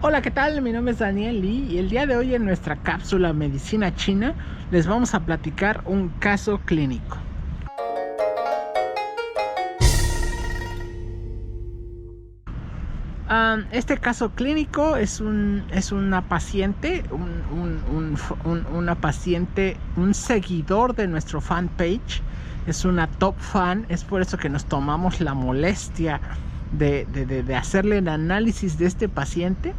Hola, ¿qué tal? Mi nombre es Daniel Lee y el día de hoy en nuestra cápsula Medicina China les vamos a platicar un caso clínico. Este caso clínico es una paciente, un seguidor de nuestro fanpage, es una top fan, es por eso que nos tomamos la molestia de hacerle el análisis de este paciente.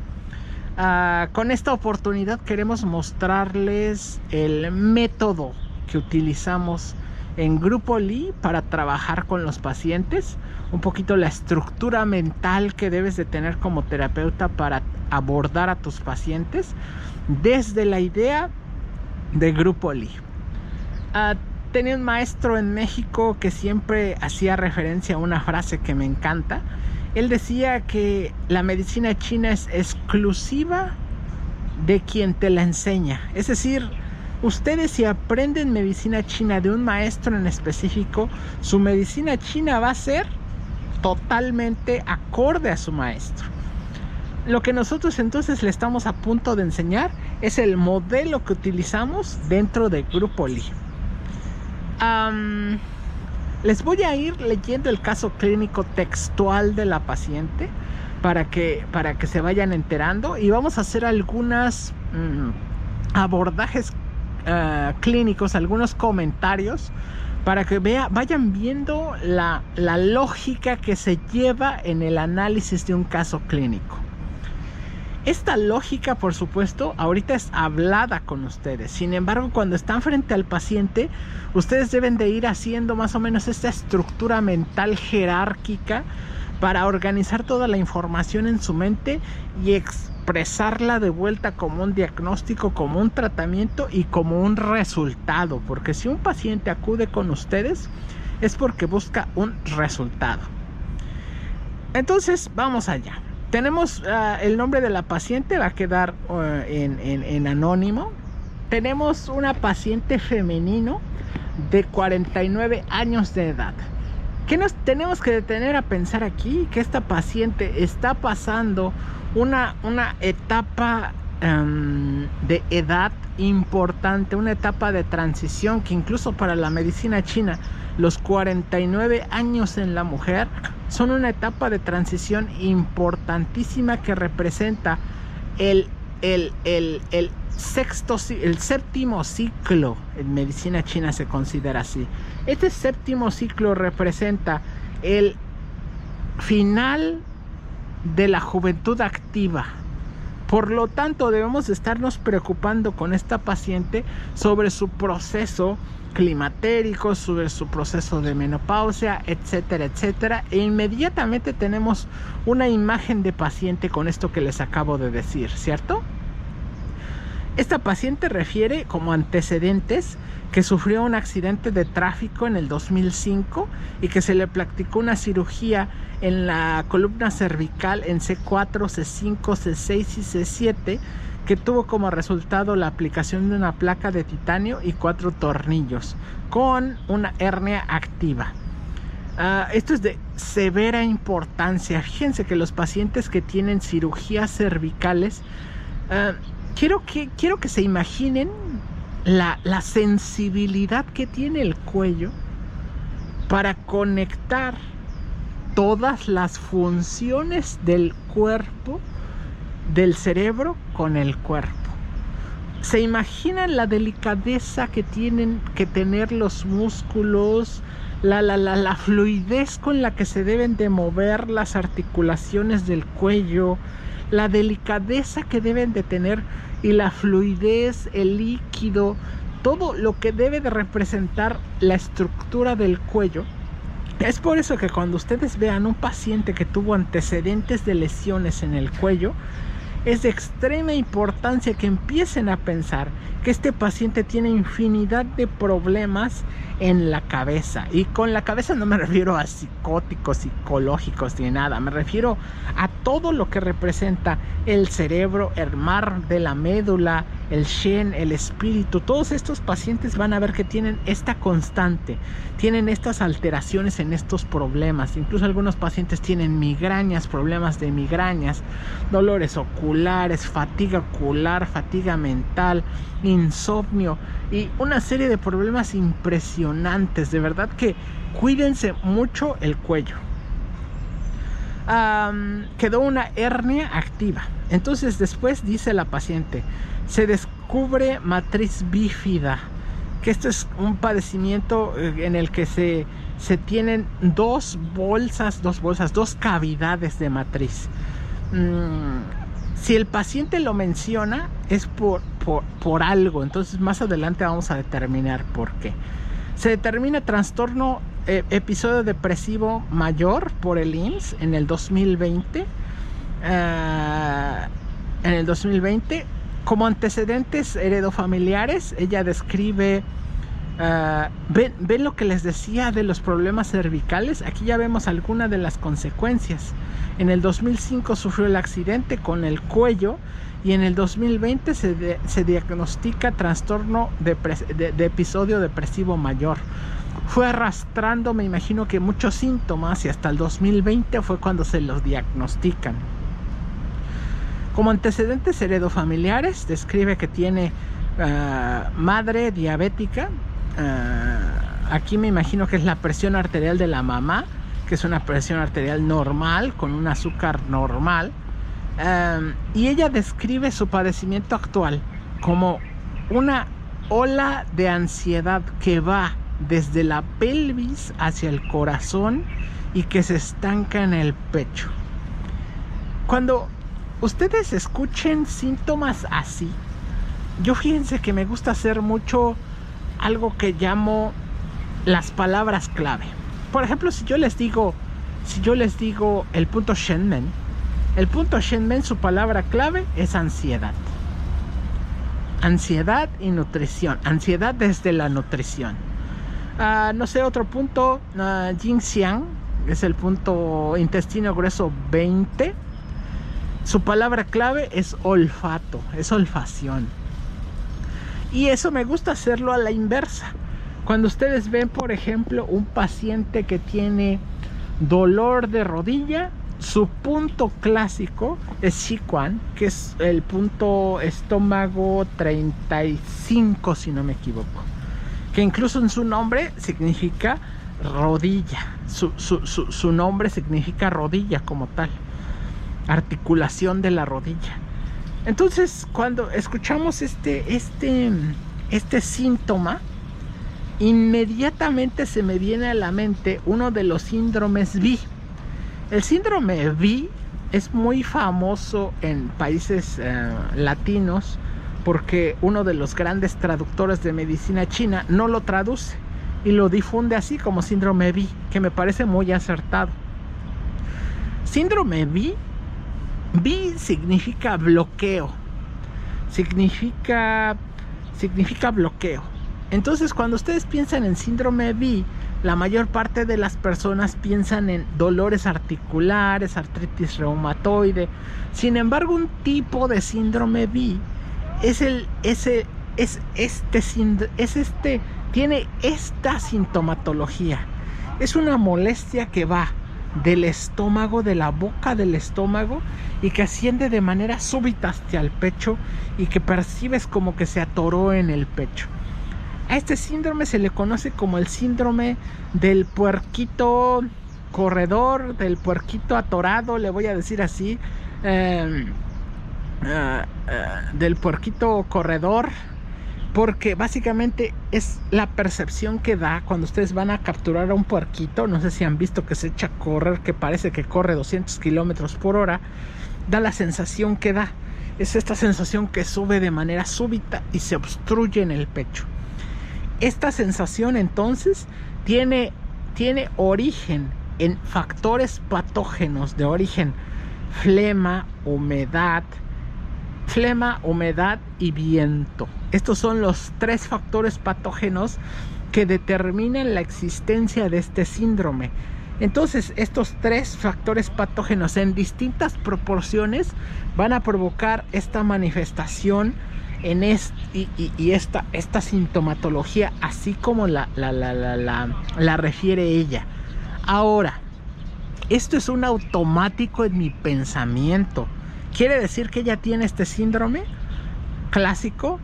Con esta oportunidad queremos mostrarles el método que utilizamos en Grupo Lee para trabajar con los pacientes, un poquito la estructura mental que debes de tener como terapeuta para abordar a tus pacientes desde la idea de Grupo Lee. Tenía un maestro en México que siempre hacía referencia a una frase que me encanta. Él decía que la medicina china es exclusiva de quien te la enseña. Es decir, ustedes si aprenden medicina china de un maestro en específico, su medicina china va a ser totalmente acorde a su maestro. Lo que nosotros entonces le estamos a punto de enseñar es el modelo que utilizamos dentro de Grupo Lee. Les voy a ir leyendo el caso clínico textual de la paciente para que se vayan enterando, y vamos a hacer algunos abordajes clínicos, algunos comentarios para que vayan viendo la lógica que se lleva en el análisis de un caso clínico. Esta lógica, por supuesto, ahorita es hablada con ustedes. Sin embargo, cuando están frente al paciente, ustedes deben de ir haciendo más o menos esta estructura mental jerárquica para organizar toda la información en su mente y expresarla de vuelta como un diagnóstico, como un tratamiento y como un resultado. Porque si un paciente acude con ustedes, es porque busca un resultado. Entonces, vamos allá. Tenemos el nombre de la paciente, va a quedar en anónimo. Tenemos una paciente femenino de 49 años de edad. ¿Qué nos tenemos que detener a pensar aquí? Que esta paciente está pasando una etapa de edad importante, una etapa de transición que incluso para la medicina china, los 49 años en la mujer son una etapa de transición importantísima que representa el séptimo ciclo. En medicina china se considera así. Este séptimo ciclo representa el final de la juventud activa. Por lo tanto, debemos estarnos preocupando con esta paciente sobre su proceso climatérico, sobre su proceso de menopausia, etcétera, etcétera. E inmediatamente tenemos una imagen de paciente con esto que les acabo de decir, ¿cierto? Esta paciente refiere como antecedentes que sufrió un accidente de tráfico en el 2005 y que se le practicó una cirugía en la columna cervical en C4, C5, C6 y C7 que tuvo como resultado la aplicación de una placa de titanio y 4 tornillos con una hernia activa. Esto es de severa importancia. Fíjense que los pacientes que tienen cirugías cervicales, quiero que se imaginen la sensibilidad que tiene el cuello para conectar todas las funciones del cuerpo, del cerebro con el cuerpo. ¿Se imaginan la delicadeza que tienen que tener los músculos, la fluidez con la que se deben de mover las articulaciones del cuello, la delicadeza que deben de tener y la fluidez, el líquido, todo lo que debe de representar la estructura del cuello? Es por eso que cuando ustedes vean un paciente que tuvo antecedentes de lesiones en el cuello, es de extrema importancia que empiecen a pensar que este paciente tiene infinidad de problemas en la cabeza. Y con la cabeza no me refiero a psicóticos, psicológicos ni nada. Me refiero a todo lo que representa el cerebro, el mar de la médula, el shen, el espíritu. Todos estos pacientes van a ver que tienen esta constante, tienen estas alteraciones en estos problemas. Incluso algunos pacientes tienen migrañas, problemas de migrañas, dolores oculares, fatiga ocular, fatiga mental, insomnio y una serie de problemas impresionantes. De verdad que cuídense mucho el cuello. Quedó una hernia activa. Entonces después dice la paciente, se descubre matriz bífida, que esto es un padecimiento en el que se tienen dos cavidades de matriz. Si el paciente lo menciona es por algo, entonces más adelante vamos a determinar por qué. Se determina trastorno episodio depresivo mayor por el IMSS en el 2020. Como antecedentes heredofamiliares, ella describe, ven lo que les decía de los problemas cervicales. Aquí ya vemos algunas de las consecuencias. En el 2005 sufrió el accidente con el cuello y en el 2020 se diagnostica trastorno de episodio depresivo mayor. Fue arrastrando, me imagino que muchos síntomas, y hasta el 2020 fue cuando se los diagnostican. Como antecedentes heredofamiliares, describe que tiene madre diabética. Aquí me imagino que es la presión arterial de la mamá, que es una presión arterial normal, con un azúcar normal. Y ella describe su padecimiento actual como una ola de ansiedad que va desde la pelvis hacia el corazón y que se estanca en el pecho. Cuando ustedes escuchen síntomas así, yo fíjense que me gusta hacer mucho algo que llamo las palabras clave. Por ejemplo, si yo les digo el punto Shenmen, su palabra clave es ansiedad. Ansiedad y nutrición. Ansiedad desde la nutrición. No sé, otro punto, Yin Xiang, es el punto intestino grueso 20. Su palabra clave es olfato, es olfacción. Y eso me gusta hacerlo a la inversa. Cuando ustedes ven, por ejemplo, un paciente que tiene dolor de rodilla, su punto clásico es Sichuan, que es el punto estómago 35, si no me equivoco. Que incluso en su nombre significa rodilla. Su nombre significa rodilla como tal. Articulación de la rodilla. Entonces, cuando escuchamos este síntoma, inmediatamente se me viene a la mente uno de los síndromes B. El síndrome B es muy famoso en países latinos porque uno de los grandes traductores de medicina china no lo traduce y lo difunde así como síndrome B, que me parece muy acertado. Síndrome B significa bloqueo. Significa bloqueo. Entonces, cuando ustedes piensan en síndrome B, la mayor parte de las personas piensan en dolores articulares, artritis reumatoide. Sin embargo, un tipo de síndrome B tiene esta sintomatología. Es una molestia que va del estómago, de la boca del estómago, y que asciende de manera súbita hacia el pecho y que percibes como que se atoró en el pecho. A este síndrome se le conoce como el síndrome del puerquito corredor, del puerquito atorado, le voy a decir así, del puerquito corredor, porque básicamente es la percepción que da cuando ustedes van a capturar a un puerquito. No sé si han visto que se echa a correr, que parece que corre 200 kilómetros por hora. Da la sensación que da. Es esta sensación que sube de manera súbita y se obstruye en el pecho. Esta sensación entonces tiene origen en factores patógenos de origen flema, humedad y viento. Estos son los 3 factores patógenos que determinan la existencia de este síndrome. Entonces, estos 3 factores patógenos en distintas proporciones van a provocar esta manifestación y esta sintomatología, así como la refiere ella. Ahora, esto es un automático en mi pensamiento. ¿Quiere decir que ella tiene este síndrome clásico?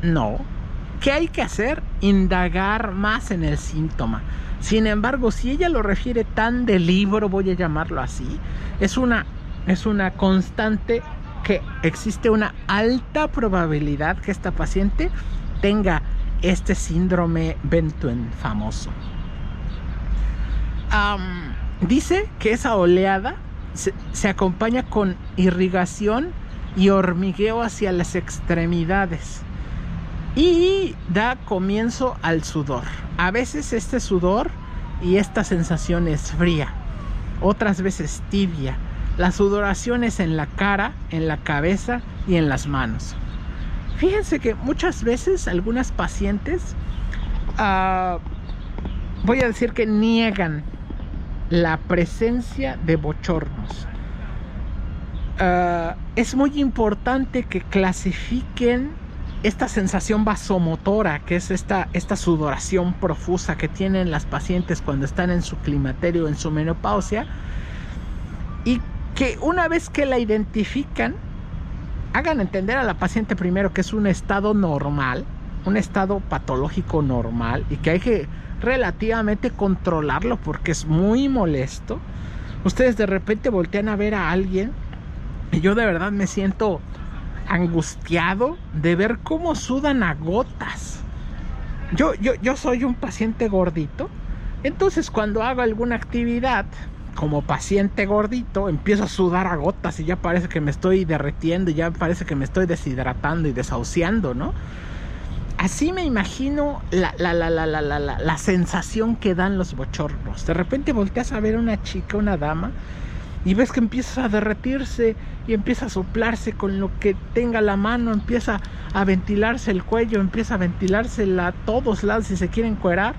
No. ¿Qué hay que hacer? Indagar más en el síntoma. Sin embargo, si ella lo refiere tan de libro, voy a llamarlo así, es una constante que existe una alta probabilidad que esta paciente tenga este síndrome Bentuen famoso. Dice que esa oleada se acompaña con irrigación y hormigueo hacia las extremidades y da comienzo al sudor. A veces este sudor y esta sensación es fría, otras veces tibia. La sudoración es en la cara, en la cabeza y en las manos. Fíjense que muchas veces algunas pacientes, voy a decir que niegan la presencia de bochornos. Es muy importante que clasifiquen esta sensación vasomotora, que es esta sudoración profusa que tienen las pacientes cuando están en su climaterio, en su menopausia, y que una vez que la identifican, hagan entender a la paciente primero que es un estado normal, un estado patológico normal, y que hay que relativamente controlarlo porque es muy molesto. Ustedes de repente voltean a ver a alguien y yo de verdad me siento angustiado de ver cómo sudan a gotas. Yo soy un paciente gordito, entonces cuando hago alguna actividad como paciente gordito empiezo a sudar a gotas y ya parece que me estoy derritiendo, ya parece que me estoy deshidratando y desahuciando, ¿no? Así me imagino la sensación que dan los bochornos. De repente volteas a ver a una chica, una dama, y ves que empieza a derretirse y empieza a soplarse con lo que tenga la mano, empieza a ventilarse el cuello, empieza a ventilarse a todos lados si se quiere encuerar.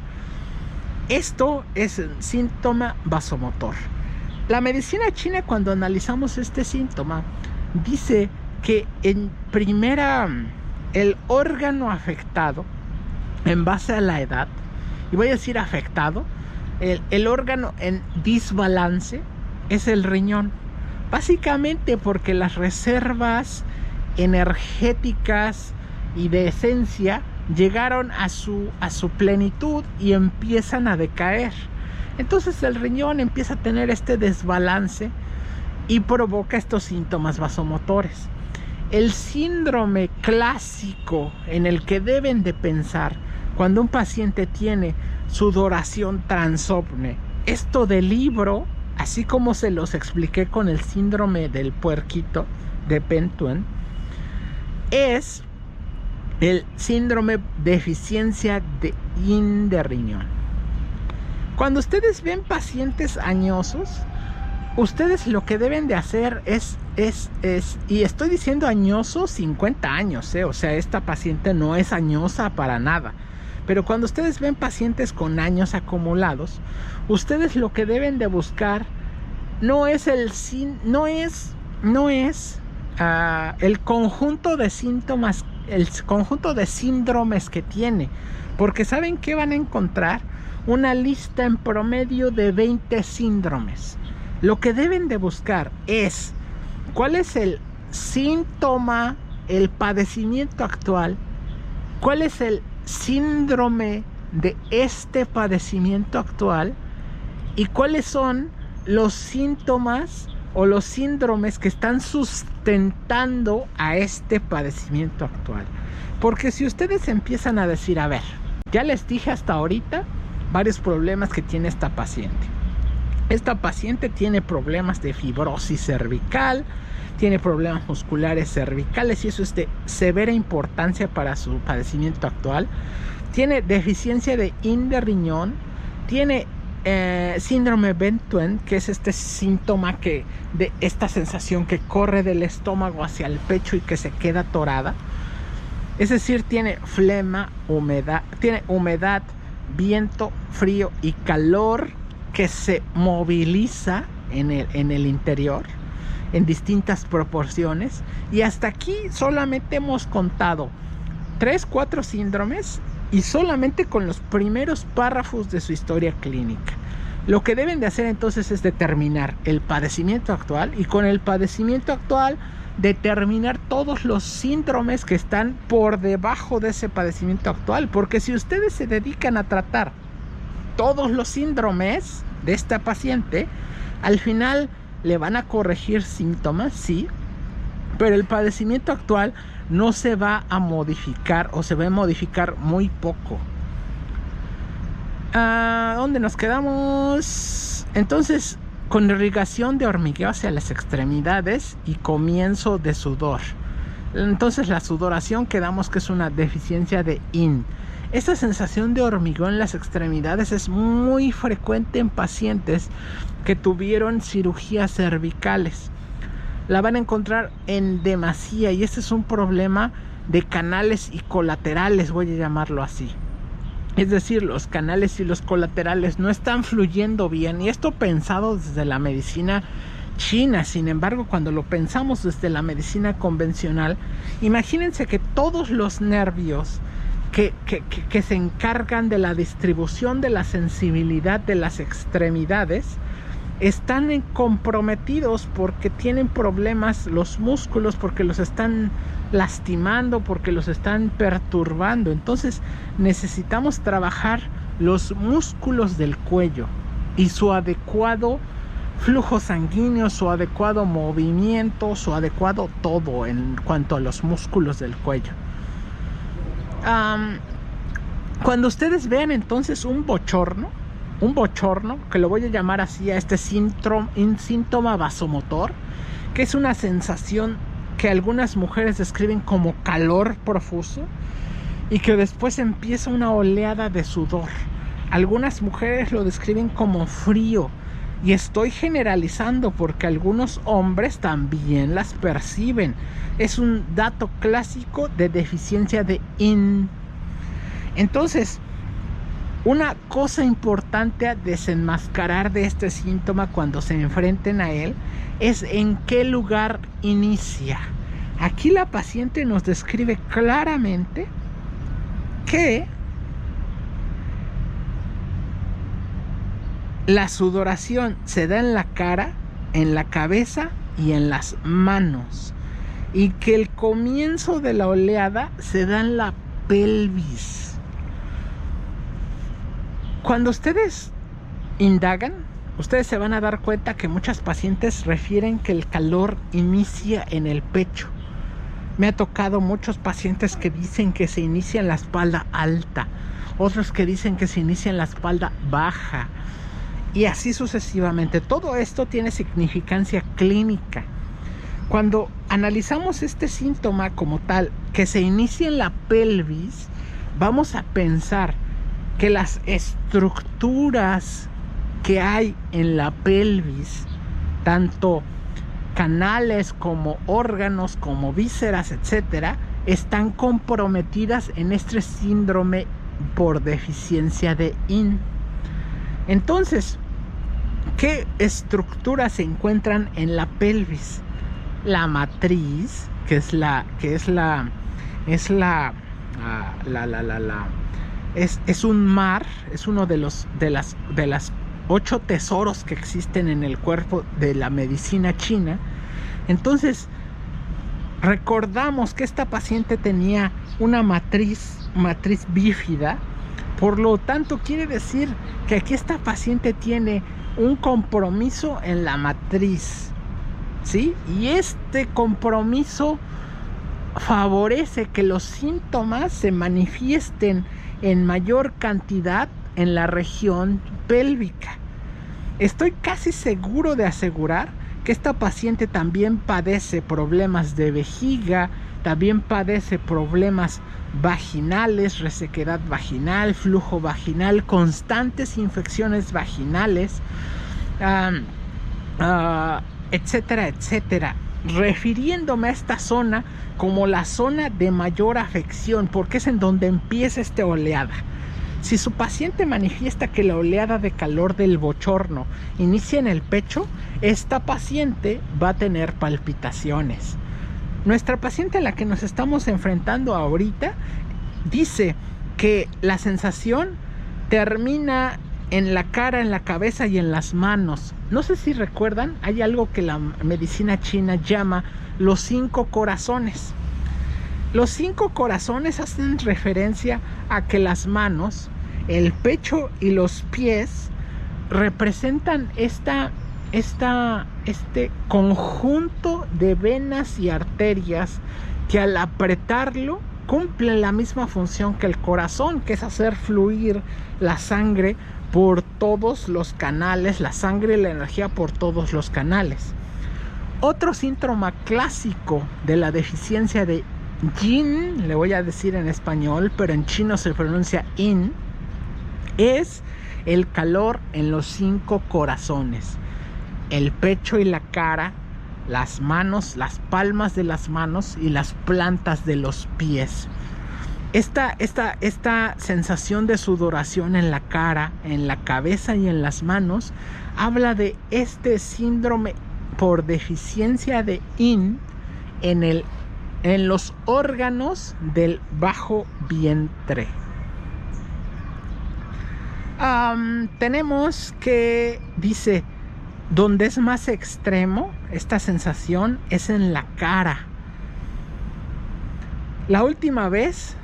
Esto es un síntoma vasomotor. La medicina china, cuando analizamos este síntoma, dice que en primera, el órgano afectado, en base a la edad, y voy a decir afectado, el órgano en desbalance es el riñón. Básicamente porque las reservas energéticas y de esencia llegaron a su plenitud y empiezan a decaer. Entonces el riñón empieza a tener este desbalance y provoca estos síntomas vasomotores. El síndrome clásico en el que deben de pensar cuando un paciente tiene sudoración transopne, esto del libro, así como se los expliqué con el síndrome del puerquito de Bentuen, es el síndrome deficiencia de yin de riñón. Cuando ustedes ven pacientes añosos, ustedes lo que deben de hacer es y estoy diciendo añoso 50 años, o sea, esta paciente no es añosa para nada. Pero cuando ustedes ven pacientes con años acumulados, ustedes lo que deben de buscar no es el conjunto de síntomas, el conjunto de síndromes que tiene, porque ¿saben qué van a encontrar? Una lista en promedio de 20 síndromes. Lo que deben de buscar es cuál es el síntoma, el padecimiento actual, cuál es el síndrome de este padecimiento actual y cuáles son los síntomas o los síndromes que están sustentando a este padecimiento actual. Porque si ustedes empiezan a decir, a ver, ya les dije hasta ahorita varios problemas que tiene esta paciente. Esta paciente tiene problemas de fibrosis cervical, tiene problemas musculares cervicales y eso es de severa importancia para su padecimiento actual. Tiene deficiencia de yin de riñón, tiene síndrome Bentuen, que es este síntoma de esta sensación que corre del estómago hacia el pecho y que se queda atorada. Es decir, tiene flema, tiene humedad, viento, frío y calor que se moviliza en el interior en distintas proporciones. Y hasta aquí solamente hemos contado 3-4 síndromes y solamente con los primeros párrafos de su historia clínica. Lo que deben de hacer entonces es determinar el padecimiento actual y con el padecimiento actual determinar todos los síndromes que están por debajo de ese padecimiento actual, porque si ustedes se dedican a tratar todos los síndromes de esta paciente, al final le van a corregir síntomas, sí, pero el padecimiento actual no se va a modificar o se va a modificar muy poco. ¿Dónde nos quedamos? Entonces, con irrigación de hormigueo hacia las extremidades y comienzo de sudor. Entonces la sudoración quedamos que es una deficiencia de IN. Esta sensación de hormigueo en las extremidades es muy frecuente en pacientes que tuvieron cirugías cervicales. La van a encontrar en demasía y este es un problema de canales y colaterales, voy a llamarlo así. Es decir, los canales y los colaterales no están fluyendo bien, y esto pensado desde la medicina china. Sin embargo, cuando lo pensamos desde la medicina convencional, imagínense que todos los nervios que se encargan de la distribución de la sensibilidad de las extremidades están comprometidos porque tienen problemas los músculos, porque los están lastimando, porque los están perturbando. Entonces necesitamos trabajar los músculos del cuello y su adecuado flujo sanguíneo, su adecuado movimiento, su adecuado todo en cuanto a los músculos del cuello. Cuando ustedes vean entonces un bochorno, que lo voy a llamar así a este síntoma vasomotor, que es una sensación que algunas mujeres describen como calor profuso y que después empieza una oleada de sudor. Algunas mujeres lo describen como frío, y estoy generalizando porque algunos hombres también las perciben. Es un dato clásico de deficiencia de IN. Entonces, una cosa importante a desenmascarar de este síntoma cuando se enfrenten a él es en qué lugar inicia. Aquí la paciente nos describe claramente que la sudoración se da en la cara, en la cabeza y en las manos, y que el comienzo de la oleada se da en la pelvis. Cuando ustedes indagan, ustedes se van a dar cuenta que muchas pacientes refieren que el calor inicia en el pecho. Me ha tocado muchos pacientes que dicen que se inicia en la espalda alta, otros que dicen que se inicia en la espalda baja, y así sucesivamente. Todo esto tiene significancia clínica. Cuando analizamos este síntoma como tal, que se inicia en la pelvis, vamos a pensar que las estructuras que hay en la pelvis, tanto canales como órganos, como vísceras, etcétera, están comprometidas en este síndrome por deficiencia de IN. Entonces, ¿qué estructuras se encuentran en la pelvis? La matriz, es un mar, es uno de las 8 tesoros que existen en el cuerpo de la medicina china. Entonces, recordamos que esta paciente tenía una matriz bífida. Por lo tanto, quiere decir que aquí esta paciente tiene un compromiso en la matriz, ¿sí? Y este compromiso favorece que los síntomas se manifiesten en mayor cantidad en la región pélvica. Estoy casi seguro de asegurar que esta paciente también padece problemas de vejiga, también padece problemas vaginales, resequedad vaginal, flujo vaginal, constantes infecciones vaginales, etcétera, etcétera. refiriéndome a esta zona como la zona de mayor afección, porque es en donde empieza esta oleada. Si su paciente manifiesta que la oleada de calor del bochorno inicia en el pecho, esta paciente va a tener palpitaciones. Nuestra paciente a la que nos estamos enfrentando ahorita dice que la sensación termina en la cara, en la cabeza y en las manos. No sé si recuerdan, hay algo que la medicina china llama los 5 corazones. Los 5 corazones hacen referencia a que las manos, el pecho y los pies representan este conjunto de venas y arterias que al apretarlo cumplen la misma función que el corazón, que es hacer fluir la sangre por todos los canales, la sangre y la energía por todos los canales. Otro síntoma clásico de la deficiencia de yin, le voy a decir en español, pero en chino se pronuncia yin, es el calor en los 5 corazones: el pecho y la cara, las manos, las palmas de las manos y las plantas de los pies. Esta sensación de sudoración en la cara, en la cabeza y en las manos habla de este síndrome por deficiencia de yin en los órganos del bajo vientre. Tenemos que dice, donde es más extremo esta sensación es en la cara. La última vez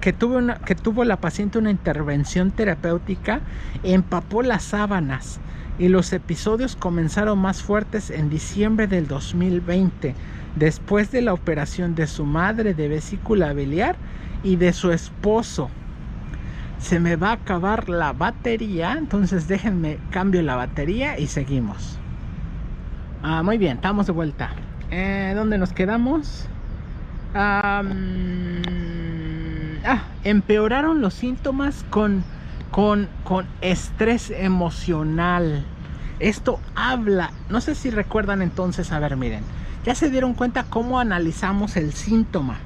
que tuvo la paciente una intervención terapéutica, empapó las sábanas, y los episodios comenzaron más fuertes en diciembre del 2020, después de la operación de su madre de vesícula biliar y de su esposo. Se me va a acabar la batería, entonces déjenme cambio la batería y seguimos. Muy bien, estamos de vuelta. ¿Dónde nos quedamos? Empeoraron los síntomas con estrés emocional. Esto habla, no sé si recuerdan entonces, a ver, miren, ya se dieron cuenta cómo analizamos el síntoma,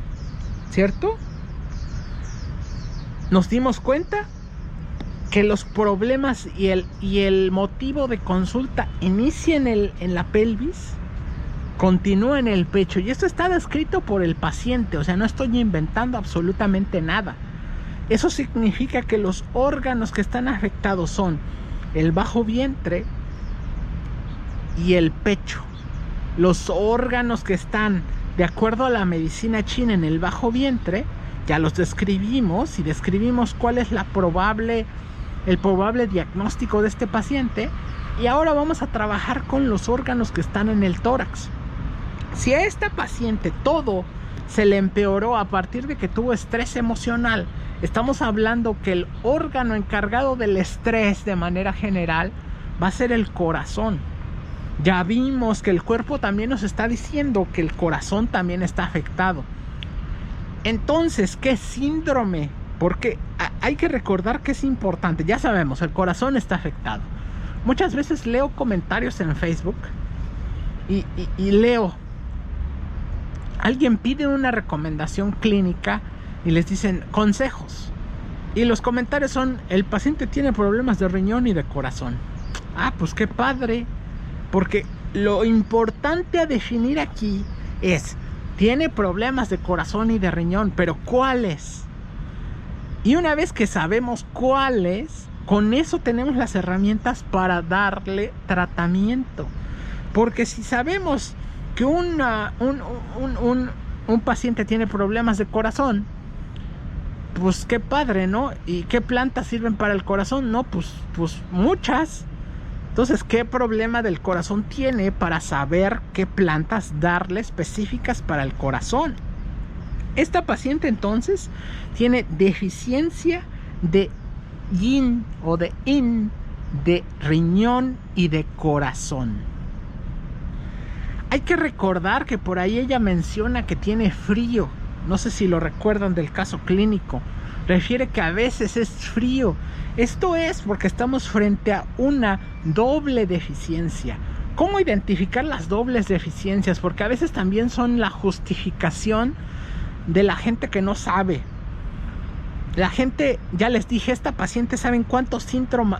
¿cierto? Nos dimos cuenta que los problemas y el motivo de consulta inicia en la pelvis, continúa en el pecho, y esto está descrito por el paciente, o sea, no estoy inventando absolutamente nada. Eso significa que los órganos que están afectados son el bajo vientre y el pecho. Los órganos que están, de acuerdo a la medicina china, en el bajo vientre, ya los describimos y describimos cuál es el probable diagnóstico de este paciente. Y ahora vamos a trabajar con los órganos que están en el tórax. Si a esta paciente todo se le empeoró a partir de que tuvo estrés emocional, estamos hablando que el órgano encargado del estrés de manera general va a ser el corazón. Ya vimos que el cuerpo también nos está diciendo que el corazón también está afectado. Entonces, ¿qué síndrome? Porque hay que recordar que es importante. Ya sabemos, el corazón está afectado. Muchas veces leo comentarios en Facebook y leo, alguien pide una recomendación clínica y les dicen consejos. Y los comentarios son, el paciente tiene problemas de riñón y de corazón. Pues qué padre. Porque lo importante a definir aquí es, tiene problemas de corazón y de riñón, pero ¿cuáles? Y una vez que sabemos cuáles, con eso tenemos las herramientas para darle tratamiento. Porque si sabemos que un paciente tiene problemas de corazón, pues qué padre, ¿no? ¿Y qué plantas sirven para el corazón? No, pues muchas. Entonces, ¿qué problema del corazón tiene para saber qué plantas darle específicas para el corazón? Esta paciente entonces tiene deficiencia de yin o de yin, de riñón y de corazón. Hay que recordar que por ahí ella menciona que tiene frío. No sé si lo recuerdan del caso clínico. Refiere que a veces es frío. Esto es porque estamos frente a una doble deficiencia. ¿Cómo identificar las dobles deficiencias? Porque a veces también son la justificación de la gente que no sabe. La gente, ya les dije, esta paciente, ¿saben cuántos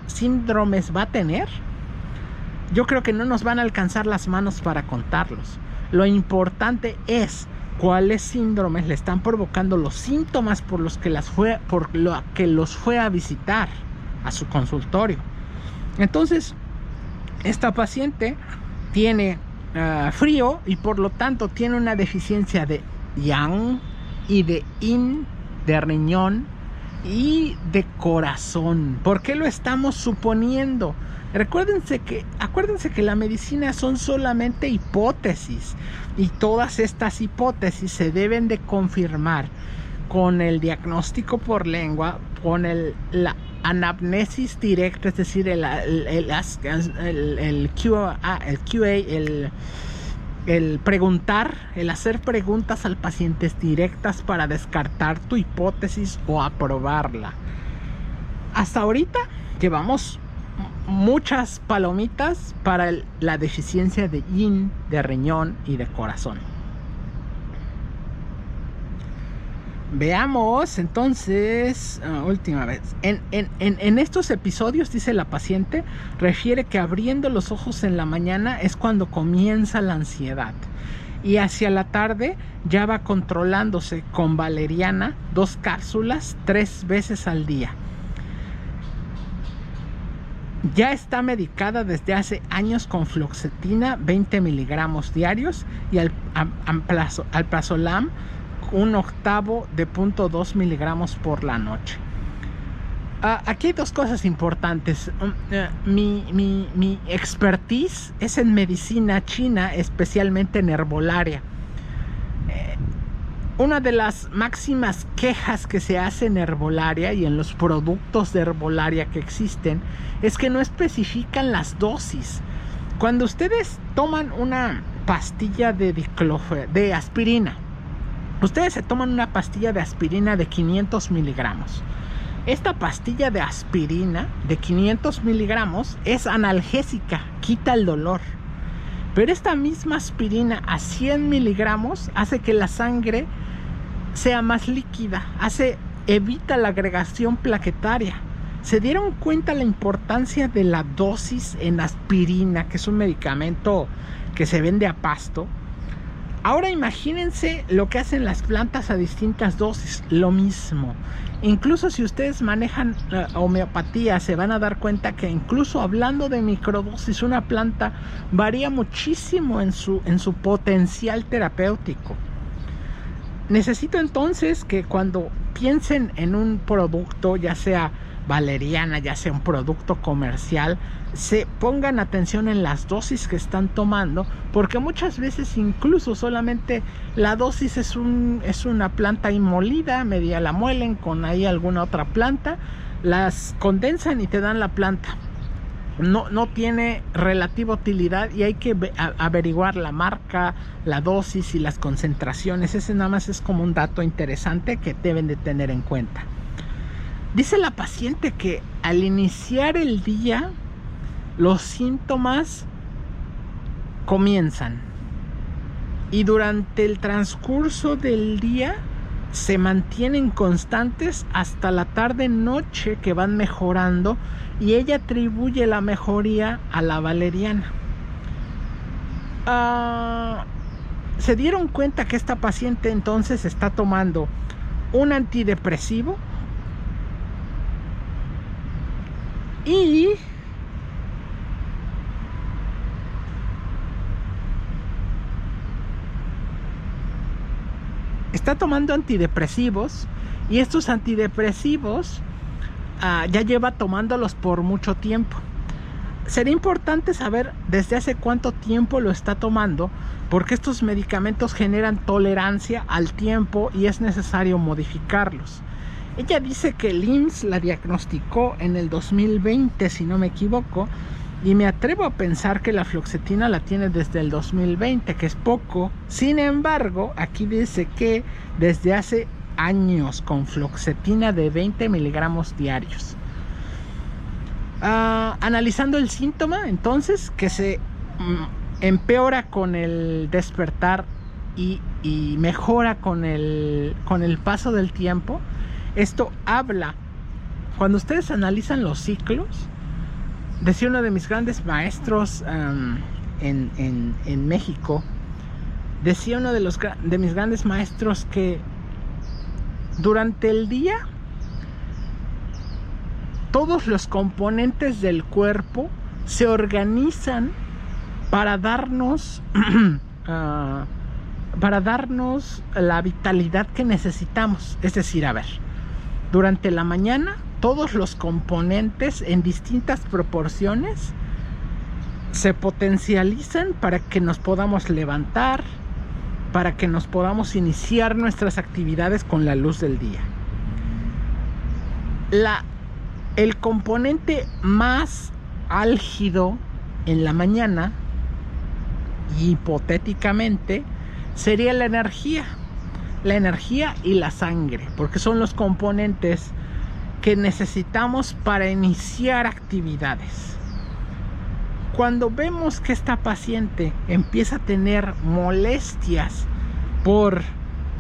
síndromes va a tener? Yo creo que no nos van a alcanzar las manos para contarlos. Lo importante es cuáles síndromes le están provocando los síntomas por lo que los fue a visitar a su consultorio. Entonces, esta paciente tiene frío y por lo tanto tiene una deficiencia de yang y de yin, de riñón y de corazón. ¿Por qué lo estamos suponiendo? Acuérdense que la medicina son solamente hipótesis y todas estas hipótesis se deben de confirmar con el diagnóstico por lengua, con la anamnesis directa, es decir, el QA, el preguntar, el hacer preguntas al paciente directas para descartar tu hipótesis o aprobarla. Hasta ahorita llevamos muchas palomitas para la deficiencia de yin, de riñón y de corazón. Veamos entonces, última vez. En estos episodios, dice la paciente, refiere que abriendo los ojos en la mañana es cuando comienza la ansiedad. Y hacia la tarde ya va controlándose con valeriana, 2 cápsulas, 3 veces al día. Ya está medicada desde hace años con fluoxetina, 20 miligramos diarios, y alprazolam, 1/8 de 0.2 miligramos por la noche. Aquí hay 2 cosas importantes. Mi expertise es en medicina china, especialmente en herbolaria. Una de las máximas quejas que se hace en herbolaria y en los productos de herbolaria que existen es que no especifican las dosis. Cuando ustedes toman una pastilla de aspirina, ustedes se toman una pastilla de aspirina de 500 miligramos. Esta pastilla de aspirina de 500 miligramos es analgésica, quita el dolor. Pero esta misma aspirina a 100 miligramos hace que la sangre sea más líquida, evita la agregación plaquetaria. ¿Se dieron cuenta la importancia de la dosis en aspirina, que es un medicamento que se vende a pasto? Ahora imagínense lo que hacen las plantas a distintas dosis, lo mismo. Incluso si ustedes manejan homeopatía, se van a dar cuenta que incluso hablando de microdosis, una planta varía muchísimo en su potencial terapéutico. Necesito entonces que cuando piensen en un producto, ya sea valeriana, ya sea un producto comercial, se pongan atención en las dosis que están tomando, porque muchas veces incluso solamente la dosis es una planta molida, media la muelen con ahí alguna otra planta, las condensan y te dan la planta. No tiene relativa utilidad y hay que averiguar la marca, la dosis y las concentraciones. Ese nada más es como un dato interesante que deben de tener en cuenta. Dice la paciente que al iniciar el día los síntomas comienzan y durante el transcurso del día se mantienen constantes hasta la tarde-noche, que van mejorando, y ella atribuye la mejoría a la valeriana. Se dieron cuenta que esta paciente entonces está tomando un antidepresivo y está tomando antidepresivos, y estos antidepresivos ya lleva tomándolos por mucho tiempo. Sería importante saber desde hace cuánto tiempo lo está tomando, porque estos medicamentos generan tolerancia al tiempo y es necesario modificarlos. Ella dice que el IMSS la diagnosticó en el 2020, si no me equivoco, y me atrevo a pensar que la fluoxetina la tiene desde el 2020, que es poco. Sin embargo, aquí dice que desde hace años con fluoxetina de 20 miligramos diarios. Analizando el síntoma, entonces, que se empeora con el despertar y mejora con el paso del tiempo. Esto habla, cuando ustedes analizan los ciclos, decía uno de mis grandes maestros en México, decía uno de mis grandes maestros que durante el día todos los componentes del cuerpo se organizan para darnos la vitalidad que necesitamos. Es decir, a ver, durante la mañana todos los componentes en distintas proporciones se potencializan para que nos podamos levantar, para que nos podamos iniciar nuestras actividades con la luz del día. El componente más álgido en la mañana, hipotéticamente, sería la energía y la sangre, porque son los componentes que necesitamos para iniciar actividades. Cuando vemos que esta paciente empieza a tener molestias por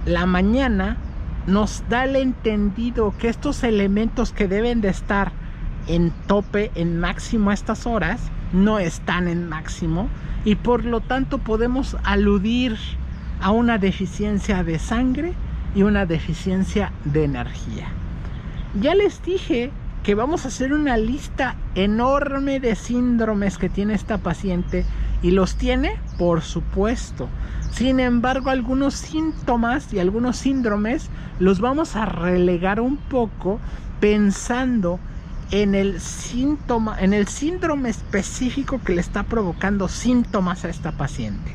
la mañana, nos da el entendido que estos elementos que deben de estar en tope, en máximo a estas horas, no están en máximo, y por lo tanto podemos aludir a una deficiencia de sangre y una deficiencia de energía. Ya les dije que vamos a hacer una lista enorme de síndromes que tiene esta paciente, y los tiene, por supuesto. Sin embargo, algunos síntomas y algunos síndromes los vamos a relegar un poco pensando en el síndrome específico que le está provocando síntomas a esta paciente.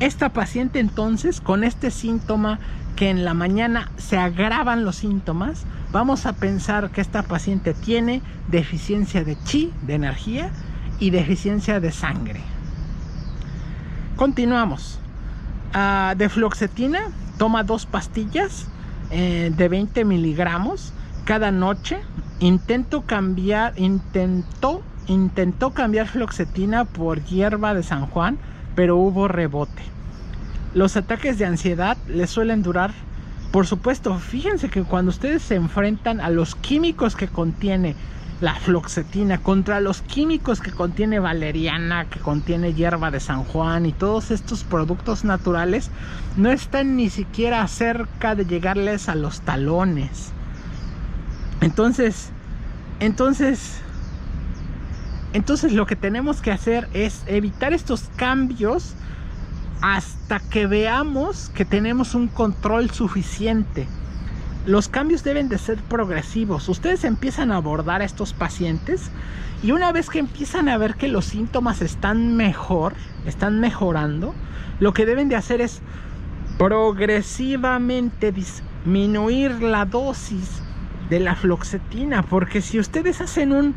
Esta paciente, entonces, con este síntoma que en la mañana se agravan los síntomas, vamos a pensar que esta paciente tiene deficiencia de chi, de energía, y deficiencia de sangre. Continuamos. De fluoxetina, toma 2 pastillas de 20 miligramos cada noche. Intentó cambiar fluoxetina por hierba de San Juan, pero hubo rebote. Los ataques de ansiedad le suelen durar, por supuesto. Fíjense que cuando ustedes se enfrentan a los químicos que contiene la fluoxetina contra los químicos que contiene valeriana, que contiene hierba de San Juan y todos estos productos naturales, no están ni siquiera cerca de llegarles a los talones. Entonces lo que tenemos que hacer es evitar estos cambios hasta que veamos que tenemos un control suficiente. Los cambios deben de ser progresivos. Ustedes empiezan a abordar a estos pacientes, y una vez que empiezan a ver que los síntomas están mejorando, lo que deben de hacer es progresivamente disminuir la dosis de la fluoxetina, porque si ustedes hacen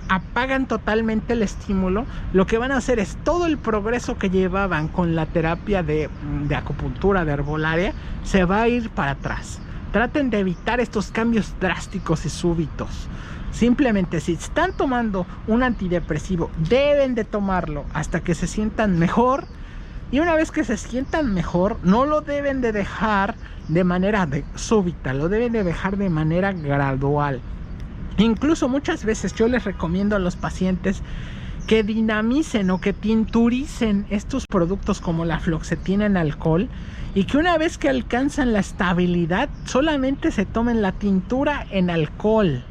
apagan totalmente el estímulo, lo que van a hacer es todo el progreso que llevaban con la terapia de acupuntura, de herbolaria, se va a ir para atrás. Traten de evitar estos cambios drásticos y súbitos. Simplemente, si están tomando un antidepresivo, deben de tomarlo hasta que se sientan mejor, y una vez que se sientan mejor, no lo deben de dejar de manera súbita, lo deben de dejar de manera gradual. Incluso muchas veces yo les recomiendo a los pacientes que dinamicen o que tinturicen estos productos como la fluoxetina en alcohol, y que una vez que alcanzan la estabilidad solamente se tomen la tintura en alcohol.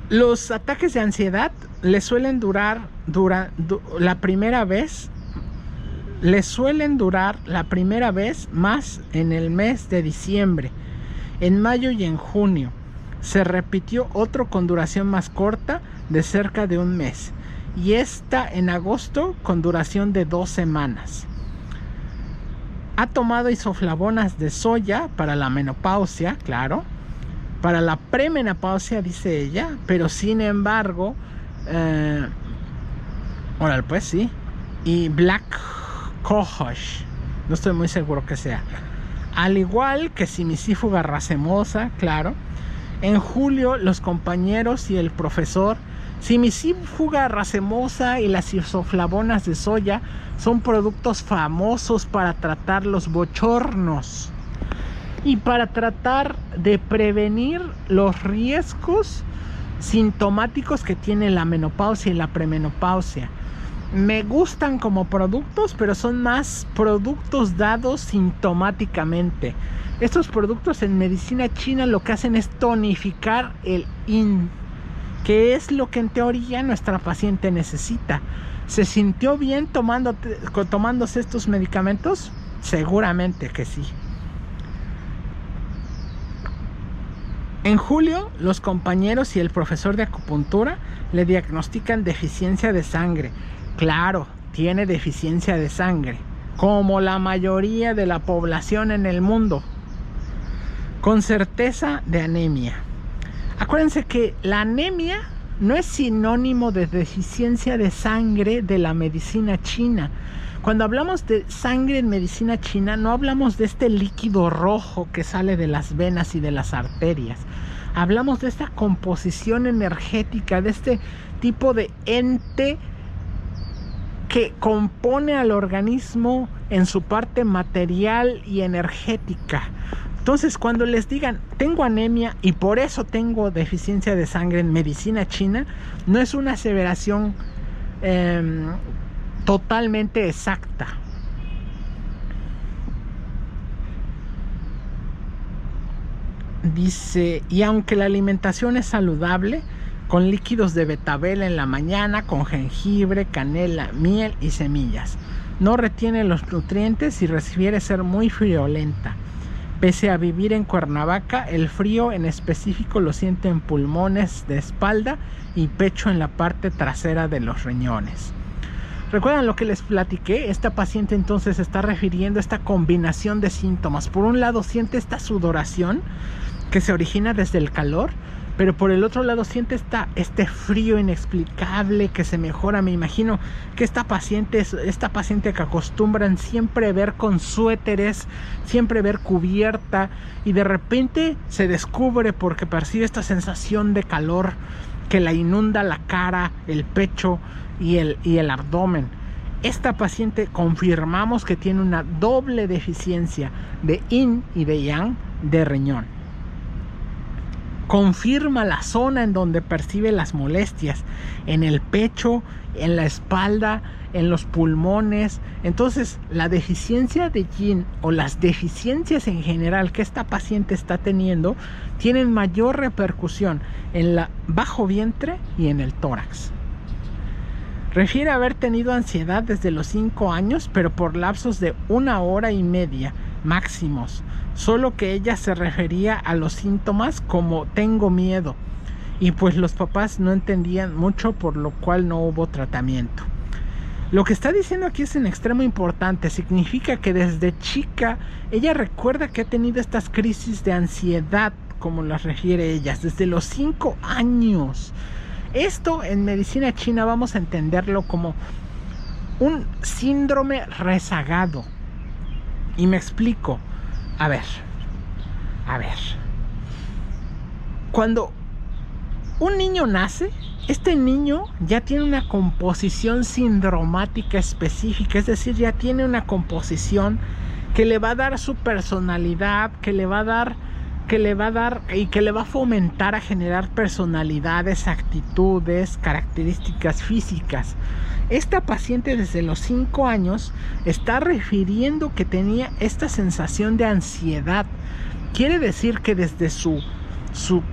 Los ataques de ansiedad les suelen durar la primera vez más en el mes de diciembre. En mayo y en junio se repitió otro con duración más corta de cerca de un mes, y esta en agosto con duración de 2 semanas. Ha tomado isoflavonas de soya para la menopausia, claro, para la premenopausia, dice ella, pero sin embargo, pues sí, y Black Cohosh, no estoy muy seguro que sea, al igual que simicífuga racemosa, claro. En julio, los compañeros y el profesor, Simicífuga racemosa y las isoflavonas de soya son productos famosos para tratar los bochornos y para tratar de prevenir los riesgos sintomáticos que tiene la menopausia y la premenopausia. Me gustan como productos, pero son más productos dados sintomáticamente. Estos productos en medicina china lo que hacen es tonificar el yin, que es lo que en teoría nuestra paciente necesita. ¿Se sintió bien tomándose estos medicamentos? Seguramente que sí. En julio, los compañeros y el profesor de acupuntura le diagnostican deficiencia de sangre. Claro, tiene deficiencia de sangre, como la mayoría de la población en el mundo, con certeza de anemia. Acuérdense que la anemia no es sinónimo de deficiencia de sangre de la medicina china. Cuando hablamos de sangre en medicina china, no hablamos de este líquido rojo que sale de las venas y de las arterias. Hablamos de esta composición energética, de este tipo de ente que compone al organismo en su parte material y energética. Entonces, cuando les digan, tengo anemia y por eso tengo deficiencia de sangre en medicina china, no es una aseveración totalmente exacta. Dice, y aunque la alimentación es saludable, con líquidos de betabel en la mañana, con jengibre, canela, miel y semillas, no retiene los nutrientes y refiere ser muy friolenta. Pese a vivir en Cuernavaca, el frío en específico lo siente en pulmones de espalda y pecho en la parte trasera de los riñones. ¿Recuerdan lo que les platiqué? Esta paciente entonces está refiriendo a esta combinación de síntomas. Por un lado siente esta sudoración que se origina desde el calor, pero por el otro lado siente este frío inexplicable que se mejora. Me imagino que esta paciente que acostumbran siempre ver con suéteres, siempre ver cubierta, y de repente se descubre porque percibe esta sensación de calor que la inunda la cara, el pecho y el abdomen. Esta paciente confirmamos que tiene una doble deficiencia de yin y de yang de riñón. Confirma la zona en donde percibe las molestias, en el pecho, en la espalda, en los pulmones. Entonces, la deficiencia de yin o las deficiencias en general que esta paciente está teniendo tienen mayor repercusión en el bajo vientre y en el tórax. Refiere haber tenido ansiedad desde los 5 años, pero por lapsos de 1 hora y media máximos. Solo que ella se refería a los síntomas como tengo miedo, y pues los papás no entendían mucho, por lo cual no hubo tratamiento. Lo que está diciendo aquí es en extremo importante. Significa que desde chica ella recuerda que ha tenido estas crisis de ansiedad, como las refiere ella, desde los 5 años. Esto en medicina china vamos a entenderlo como un síndrome rezagado. Y me explico. A ver. Cuando un niño nace, este niño ya tiene una composición sindromática específica, es decir, ya tiene una composición que le va a dar su personalidad, que le va a fomentar a generar personalidades, actitudes, características físicas. Esta paciente desde los 5 años está refiriendo que tenía esta sensación de ansiedad. Quiere decir que desde su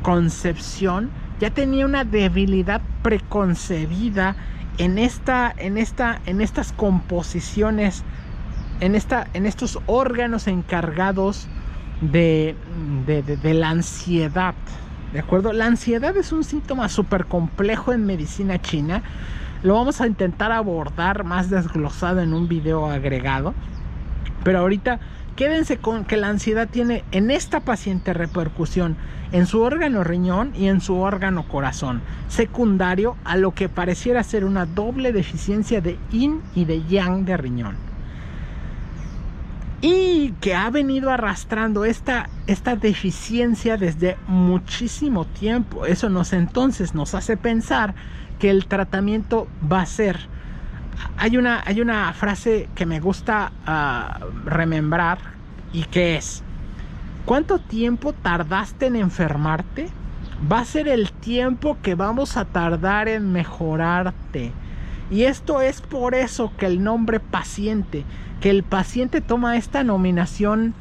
concepción ya tenía una debilidad preconcebida en estas composiciones, en estos órganos encargados de la ansiedad. ¿De acuerdo? La ansiedad es un síntoma súper complejo en medicina china. Lo vamos a intentar abordar más desglosado en un video agregado. Pero ahorita quédense con que la ansiedad tiene en esta paciente repercusión en su órgano riñón y en su órgano corazón, secundario a lo que pareciera ser una doble deficiencia de yin y de yang de riñón. y que ha venido arrastrando esta deficiencia desde muchísimo tiempo. Eso entonces nos hace pensar que el tratamiento va a ser... Hay una frase que me gusta remembrar, y que es: ¿cuánto tiempo tardaste en enfermarte? Va a ser el tiempo que vamos a tardar en mejorarte. Y esto es por eso que el nombre paciente, que el paciente toma esta nominación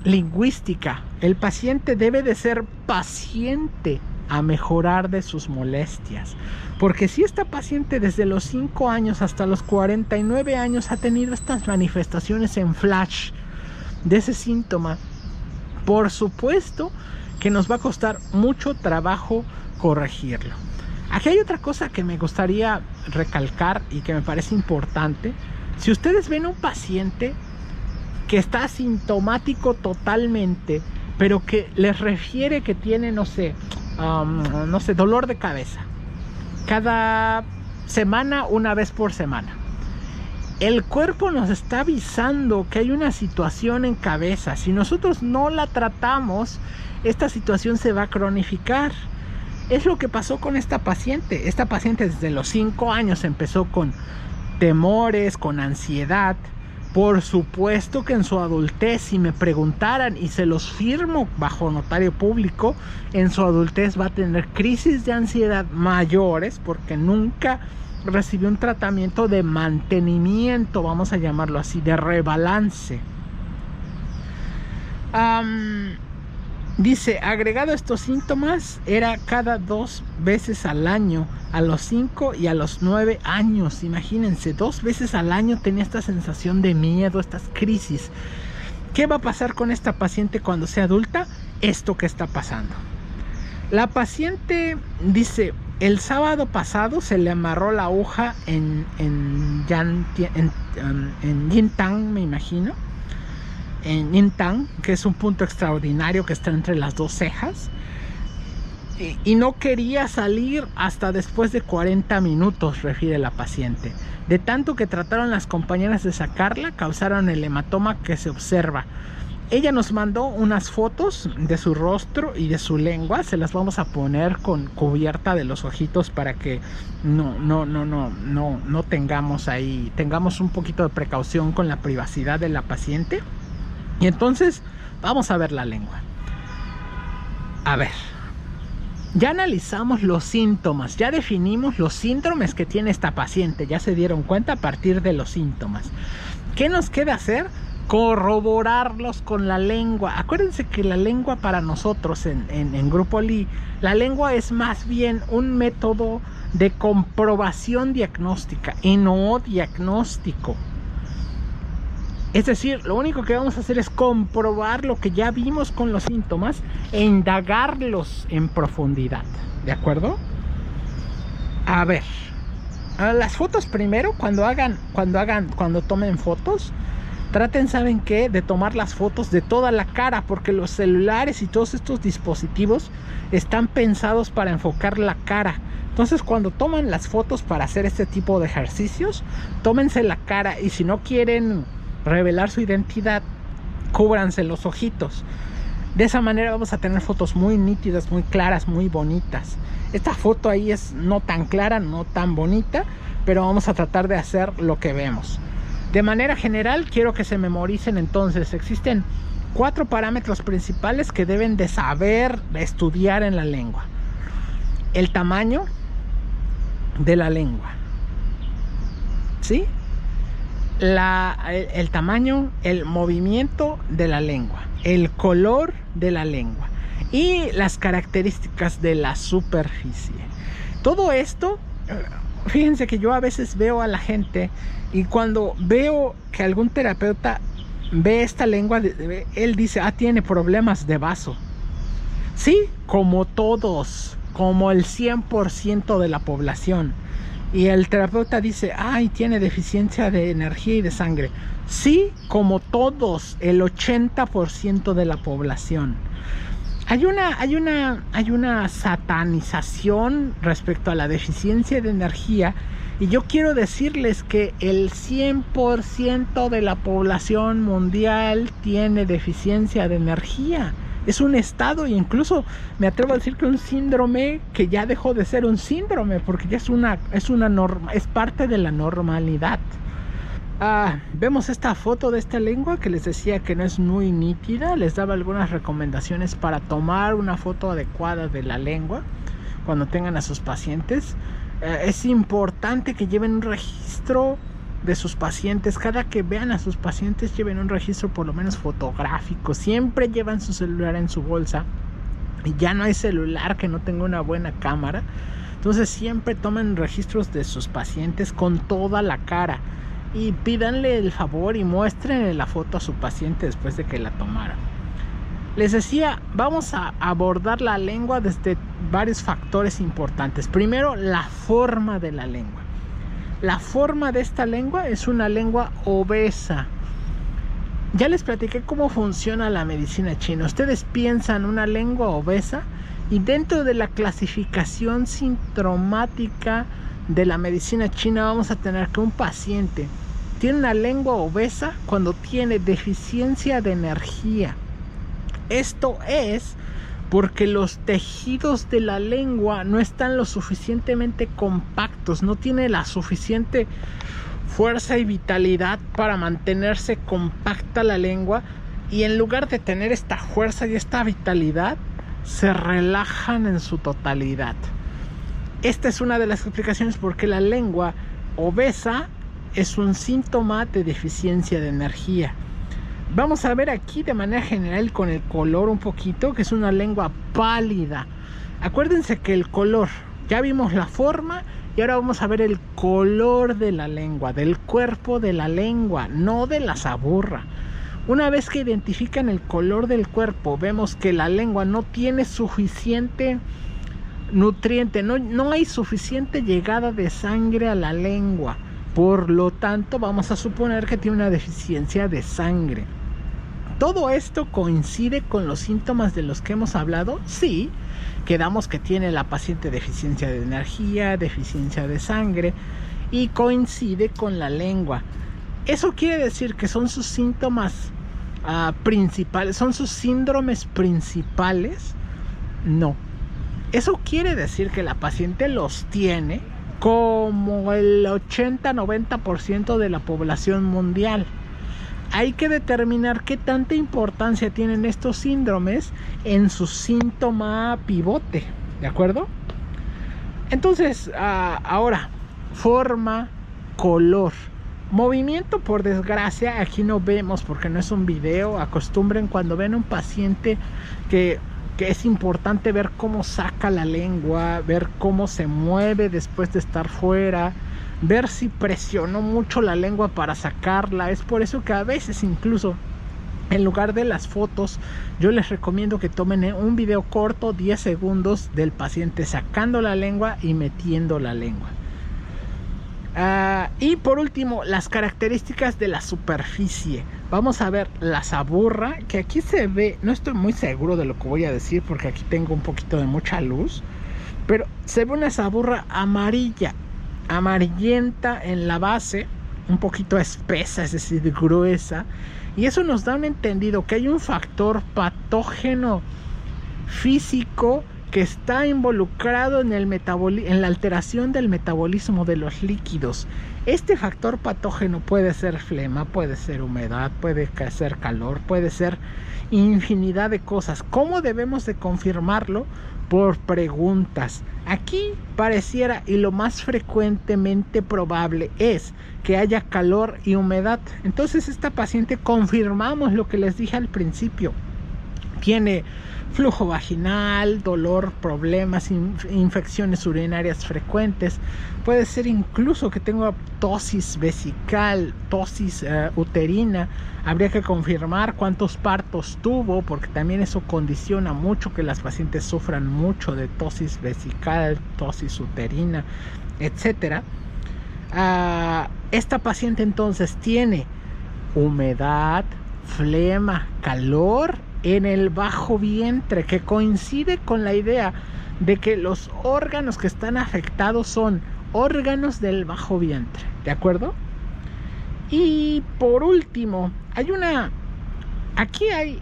lingüística. El paciente debe de ser paciente a mejorar de sus molestias. Porque si esta paciente desde los 5 años hasta los 49 años ha tenido estas manifestaciones en flash de ese síntoma, por supuesto que nos va a costar mucho trabajo corregirlo. Aquí hay otra cosa que me gustaría recalcar y que me parece importante. Si ustedes ven un paciente que está asintomático totalmente, pero que les refiere que tiene, no sé, dolor de cabeza cada semana, una vez por semana, el cuerpo nos está avisando que hay una situación en cabeza. Si nosotros no la tratamos, esta situación se va a cronificar. Es lo que pasó con esta paciente. Esta paciente desde los 5 años empezó con temores, con ansiedad. Por supuesto que en su adultez, si me preguntaran, y se los firmo bajo notario público, en su adultez va a tener crisis de ansiedad mayores, porque nunca recibió un tratamiento de mantenimiento, vamos a llamarlo así, de rebalance. Dice, agregado a estos síntomas, era cada 2 veces al año, a los 5 y a los 9 años. Imagínense, 2 veces al año tenía esta sensación de miedo, estas crisis. ¿Qué va a pasar con esta paciente cuando sea adulta? Esto que está pasando. La paciente dice, el sábado pasado se le amarró la aguja en Yintang, me imagino. En Yintang, que es un punto extraordinario que está entre las 2 cejas, y no quería salir hasta después de 40 minutos, refiere la paciente. De tanto que trataron las compañeras de sacarla, causaron el hematoma que se observa. Ella nos mandó unas fotos de su rostro y de su lengua. Se las vamos a poner con cubierta de los ojitos para que no tengamos un poquito de precaución con la privacidad de la paciente. Y entonces vamos a ver la lengua. A ver, ya analizamos los síntomas, ya definimos los síndromes que tiene esta paciente. Ya se dieron cuenta a partir de los síntomas. ¿Qué nos queda hacer? Corroborarlos con la lengua. Acuérdense que la lengua para nosotros en Grupo Lee, la lengua es más bien un método de comprobación diagnóstica y no diagnóstico. Es decir, lo único que vamos a hacer es comprobar lo que ya vimos con los síntomas e indagarlos en profundidad. ¿De acuerdo? A ver, las fotos primero, cuando tomen fotos, traten, ¿saben qué? De tomar las fotos de toda la cara, porque los celulares y todos estos dispositivos están pensados para enfocar la cara. Entonces, cuando toman las fotos para hacer este tipo de ejercicios, tómense la cara, y si no quieren revelar su identidad, cúbranse los ojitos. De esa manera vamos a tener fotos muy nítidas, muy claras, muy bonitas. Esta foto ahí es no tan clara, no tan bonita, pero vamos a tratar de hacer lo que vemos. De manera general, quiero que se memoricen entonces. Existen 4 parámetros principales que deben de saber estudiar en la lengua. El tamaño de la lengua, ¿sí? El tamaño, el movimiento de la lengua, el color de la lengua y las características de la superficie. Todo esto, fíjense que yo a veces veo a la gente, y cuando veo que algún terapeuta ve esta lengua, él dice, tiene problemas de vaso. Sí, como todos, como el 100% de la población. Y el terapeuta dice, tiene deficiencia de energía y de sangre. Sí, como todos, el 80% de la población. Hay una satanización respecto a la deficiencia de energía, y yo quiero decirles que el 100% de la población mundial tiene deficiencia de energía. Es un estado, e incluso me atrevo a decir que un síndrome que ya dejó de ser un síndrome, porque ya es parte de la normalidad. Vemos esta foto de esta lengua que les decía que no es muy nítida. Les daba algunas recomendaciones para tomar una foto adecuada de la lengua cuando tengan a sus pacientes. Es importante que lleven un registro de sus pacientes. Cada que vean a sus pacientes, lleven un registro por lo menos fotográfico. Siempre llevan su celular en su bolsa, y ya no hay celular que no tenga una buena cámara. Entonces siempre tomen registros de sus pacientes con toda la cara, y pídanle el favor y muéstrenle la foto a su paciente después de que la tomara. Les decía, vamos a abordar la lengua desde varios factores importantes. Primero, la forma de la lengua. La forma de esta lengua es una lengua obesa. Ya les platiqué cómo funciona la medicina china. Ustedes piensan una lengua obesa, y dentro de la clasificación sintomática de la medicina china vamos a tener que un paciente tiene una lengua obesa cuando tiene deficiencia de energía. Esto es porque los tejidos de la lengua no están lo suficientemente compactos, no tiene la suficiente fuerza y vitalidad para mantenerse compacta la lengua, y en lugar de tener esta fuerza y esta vitalidad, se relajan en su totalidad. Esta es una de las explicaciones por qué la lengua obesa es un síntoma de deficiencia de energía. Vamos a ver aquí de manera general con el color un poquito, que es una lengua pálida. Acuérdense que el color, ya vimos la forma, y ahora vamos a ver el color de la lengua, del cuerpo de la lengua, no de la saburra. Una vez que identifican el color del cuerpo, vemos que la lengua no tiene suficiente nutriente, no hay suficiente llegada de sangre a la lengua. Por lo tanto, vamos a suponer que tiene una deficiencia de sangre. ¿Todo esto coincide con los síntomas de los que hemos hablado? Sí, quedamos que tiene la paciente deficiencia de energía, deficiencia de sangre, y coincide con la lengua. ¿Eso quiere decir que son sus síntomas principales, son sus síndromes principales? No. Eso quiere decir que la paciente los tiene como el 80-90% de la población mundial. Hay que determinar qué tanta importancia tienen estos síndromes en su síntoma pivote, ¿de acuerdo? Entonces, ahora, forma, color. Movimiento, por desgracia, aquí no vemos porque no es un video. Acostumbren cuando ven un paciente que es importante ver cómo saca la lengua, ver cómo se mueve después de estar fuera, ver si presionó mucho la lengua para sacarla. Es por eso que a veces incluso en lugar de las fotos, yo les recomiendo que tomen un video corto, 10 segundos, del paciente sacando la lengua y metiendo la lengua. Y por último, las características de la superficie. Vamos a ver la saburra, que aquí se ve, no estoy muy seguro de lo que voy a decir porque aquí tengo un poquito de mucha luz, pero se ve una saburra amarilla, amarillenta en la base, un poquito espesa, es decir, gruesa, y eso nos da un entendido que hay un factor patógeno físico que está involucrado en la alteración del metabolismo de los líquidos. Este factor patógeno puede ser flema, puede ser humedad, puede ser calor, puede ser infinidad de cosas. ¿Cómo debemos de confirmarlo? Por preguntas. Aquí pareciera, y lo más frecuentemente probable es que haya calor y humedad. Entonces esta paciente, confirmamos lo que les dije al principio, tiene flujo vaginal, dolor, problemas, infecciones urinarias frecuentes. Puede ser incluso que tenga tosis vesical, tosis uterina. Habría que confirmar cuántos partos tuvo, porque también eso condiciona mucho que las pacientes sufran mucho de tosis vesical, tosis uterina, etc. Esta paciente entonces tiene humedad, flema, calor en el bajo vientre, que coincide con la idea de que los órganos que están afectados son órganos del bajo vientre, ¿de acuerdo? Y por último, aquí hay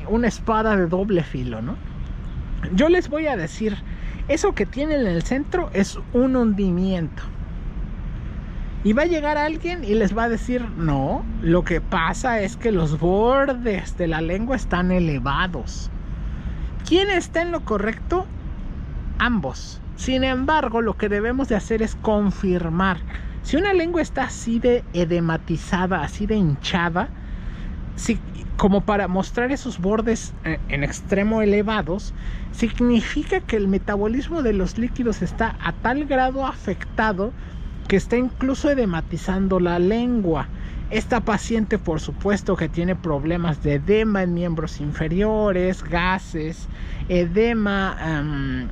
una espada de doble filo, ¿no? Yo les voy a decir, eso que tienen en el centro es un hundimiento. Y va a llegar alguien y les va a decir, no, lo que pasa es que los bordes de la lengua están elevados. ¿Quién está en lo correcto? Ambos. Sin embargo, lo que debemos de hacer es confirmar. Si una lengua está así de edematizada, así de hinchada, como para mostrar esos bordes en extremo elevados, significa que el metabolismo de los líquidos está a tal grado afectado que está incluso edematizando la lengua. Esta paciente, por supuesto, que tiene problemas de edema en miembros inferiores, gases, edema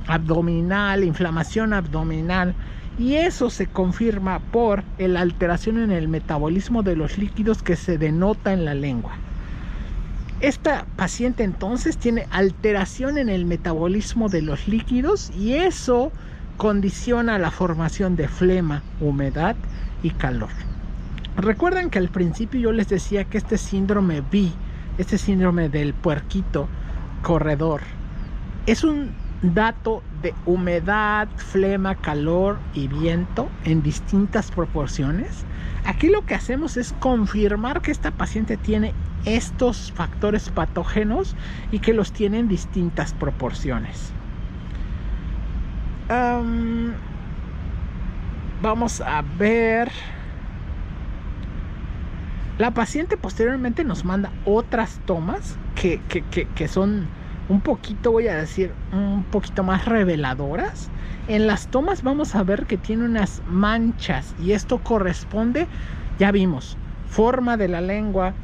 abdominal, inflamación abdominal, y eso se confirma por la alteración en el metabolismo de los líquidos que se denota en la lengua. Esta paciente entonces tiene alteración en el metabolismo de los líquidos y eso condiciona la formación de flema, humedad y calor. Recuerdan que al principio yo les decía que este síndrome B, este síndrome del puerquito corredor, es un dato de humedad, flema, calor y viento en distintas proporciones. Aquí lo que hacemos es confirmar que esta paciente tiene estos factores patógenos y que los tiene en distintas proporciones. Vamos a ver. La paciente posteriormente nos manda otras tomas que son un poquito, voy a decir, un poquito más reveladoras. En las tomas vamos a ver que tiene unas manchas y esto corresponde, ya vimos, forma de la lengua,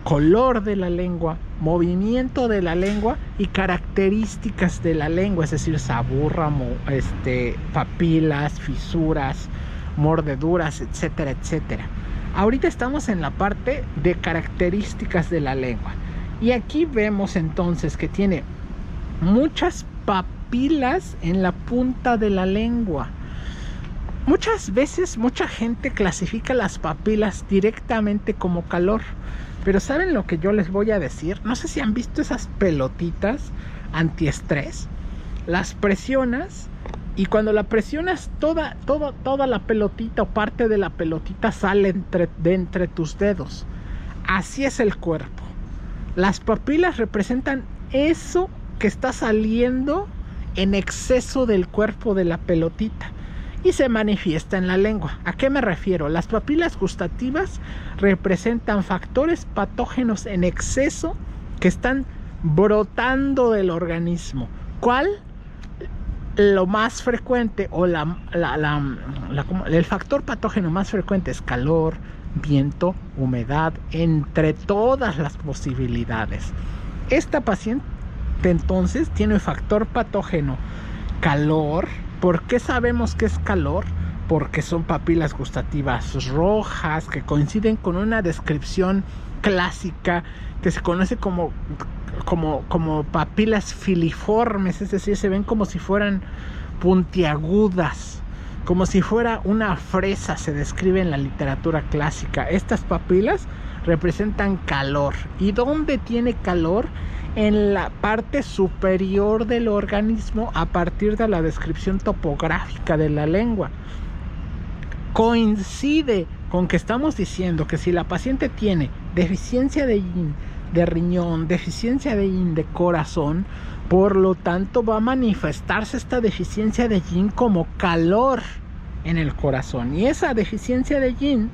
color de la lengua, movimiento de la lengua y características de la lengua, es decir, saburra, papilas, fisuras, mordeduras, etcétera, etcétera. Ahorita estamos en la parte de características de la lengua y aquí vemos entonces que tiene muchas papilas en la punta de la lengua. Muchas veces mucha gente clasifica las papilas directamente como calor, pero ¿saben lo que yo les voy a decir? No sé si han visto esas pelotitas antiestrés. Las presionas y cuando la presionas toda la pelotita o parte de la pelotita sale de entre tus dedos. Así es el cuerpo. Las papilas representan eso que está saliendo en exceso del cuerpo de la pelotita y se manifiesta en la lengua. ¿A qué me refiero? Las papilas gustativas representan factores patógenos en exceso que están brotando del organismo. ¿Cuál? Lo más frecuente o el factor patógeno más frecuente es calor, viento, humedad, entre todas las posibilidades. Esta paciente entonces tiene el factor patógeno calor. ¿Por qué sabemos que es calor? Porque son papilas gustativas rojas que coinciden con una descripción clásica que se conoce como papilas filiformes, es decir, se ven como si fueran puntiagudas, como si fuera una fresa, se describe en la literatura clásica. Estas papilas representan calor. ¿Y dónde tiene calor? En la parte superior del organismo a partir de la descripción topográfica de la lengua. Coincide con que estamos diciendo que si la paciente tiene deficiencia de yin, de riñón, deficiencia de yin, de corazón, por lo tanto va a manifestarse esta deficiencia de yin como calor en el corazón, y esa deficiencia de yin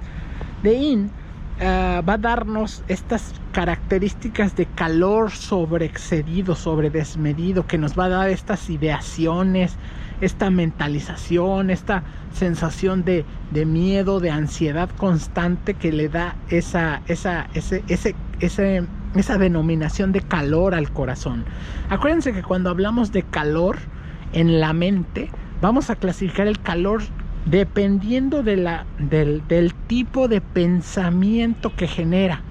va a darnos estas características de calor sobreexcedido, sobredesmedido, que nos va a dar estas ideaciones, esta mentalización, esta sensación de miedo, de ansiedad constante que le da esa denominación de calor al corazón. Acuérdense que cuando hablamos de calor en la mente, vamos a clasificar el calor dependiendo del tipo de pensamiento que genera.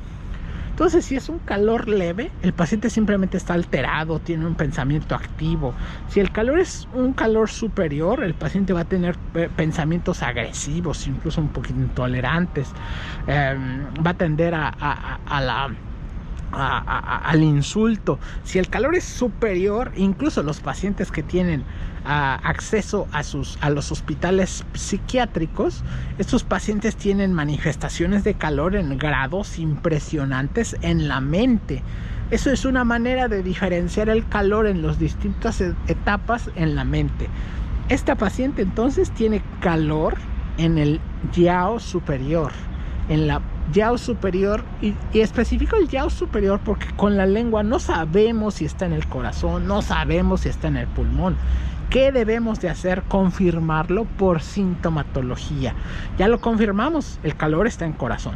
Entonces, si es un calor leve, el paciente simplemente está alterado, tiene un pensamiento activo. Si el calor es un calor superior, el paciente va a tener pensamientos agresivos, incluso un poquito intolerantes. Va a tender al insulto. Si el calor es superior, incluso los pacientes que tienen acceso a los hospitales psiquiátricos, estos pacientes tienen manifestaciones de calor en grados impresionantes en la mente. Eso es una manera de diferenciar el calor en las distintas etapas en la mente. Esta paciente entonces tiene calor en el yao superior, en la yao superior, y especifico el yao superior porque con la lengua no sabemos si está en el corazón, no sabemos si está en el pulmón. ¿Qué debemos de hacer? Confirmarlo por sintomatología. Ya lo confirmamos, el calor está en corazón.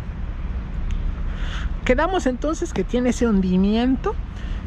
Quedamos entonces que tiene ese hundimiento,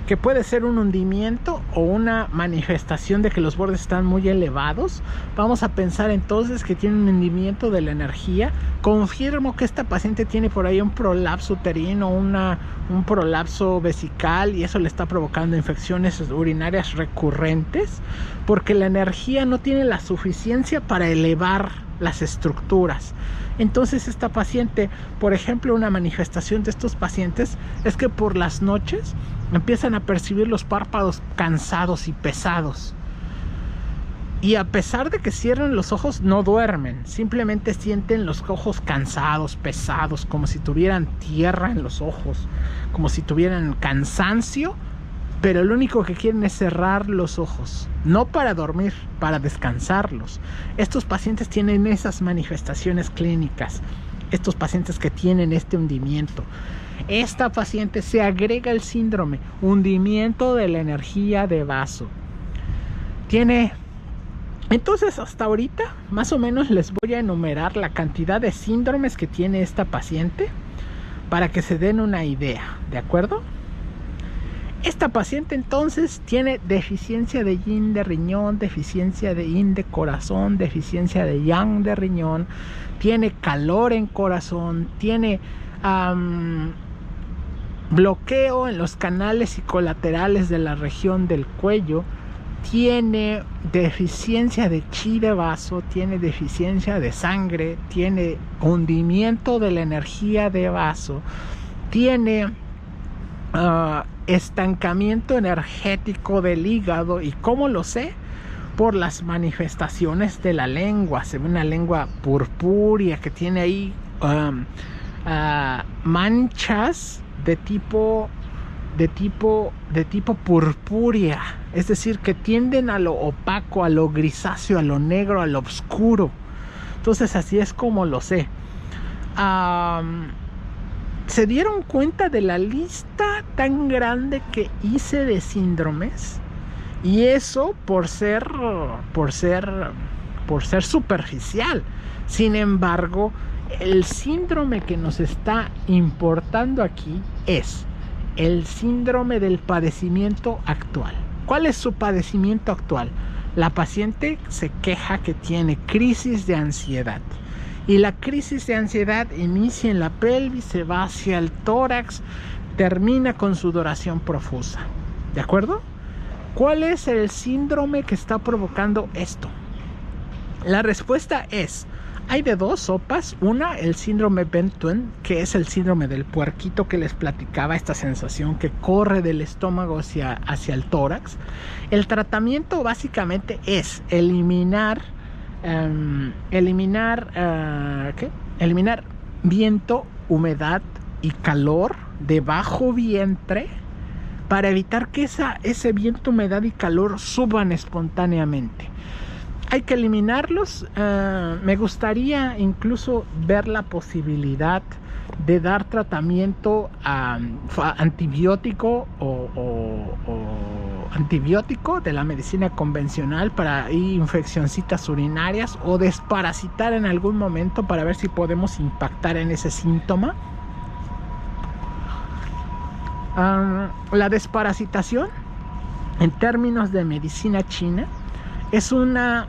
que puede ser un hundimiento o una manifestación de que los bordes están muy elevados. Vamos a pensar entonces que tiene un hundimiento de la energía. Confirmo que esta paciente tiene por ahí un prolapso uterino, un prolapso vesical, y eso le está provocando infecciones urinarias recurrentes, porque la energía no tiene la suficiencia para elevar las estructuras. Entonces esta paciente, por ejemplo, una manifestación de estos pacientes es que por las noches empiezan a percibir los párpados cansados y pesados, y a pesar de que cierran los ojos no duermen, simplemente sienten los ojos cansados, pesados, como si tuvieran tierra en los ojos, como si tuvieran cansancio, pero lo único que quieren es cerrar los ojos, no para dormir, para descansarlos. Estos pacientes tienen esas manifestaciones clínicas, estos pacientes que tienen este hundimiento. Esta paciente se agrega el síndrome hundimiento de la energía de vaso. Entonces, hasta ahorita más o menos les voy a enumerar la cantidad de síndromes que tiene esta paciente para que se den una idea, ¿de acuerdo? Esta paciente entonces tiene deficiencia de yin de riñón, deficiencia de yin de corazón, deficiencia de yang de riñón, tiene calor en corazón, tiene bloqueo en los canales y colaterales de la región del cuello, tiene deficiencia de chi de vaso, tiene deficiencia de sangre, tiene hundimiento de la energía de vaso, tiene estancamiento energético del hígado. ¿Y cómo lo sé? Por las manifestaciones de la lengua. Se ve una lengua purpúrea que tiene ahí manchas de tipo purpúrea, es decir, que tienden a lo opaco, a lo grisáceo, a lo negro, a lo oscuro. Entonces así es como lo sé. ¿Se dieron cuenta de la lista tan grande que hice de síndromes? Y eso por ser superficial. Sin embargo, el síndrome que nos está importando aquí es el síndrome del padecimiento actual. ¿Cuál es su padecimiento actual? La paciente se queja que tiene crisis de ansiedad. Y la crisis de ansiedad inicia en la pelvis, se va hacia el tórax, termina con sudoración profusa. ¿De acuerdo? ¿Cuál es el síndrome que está provocando esto? La respuesta es: hay de dos sopas. Una, el síndrome Bentuen, que es el síndrome del puerquito que les platicaba, esta sensación que corre del estómago hacia el tórax. El tratamiento básicamente es eliminar viento, humedad y calor de bajo vientre para evitar que ese viento, humedad y calor suban espontáneamente. Hay que eliminarlos. Me gustaría incluso ver la posibilidad de dar tratamiento antibiótico o antibiótico de la medicina convencional para infeccioncitas urinarias, o desparasitar en algún momento para ver si podemos impactar en ese síntoma. La desparasitación, en términos de medicina china, es una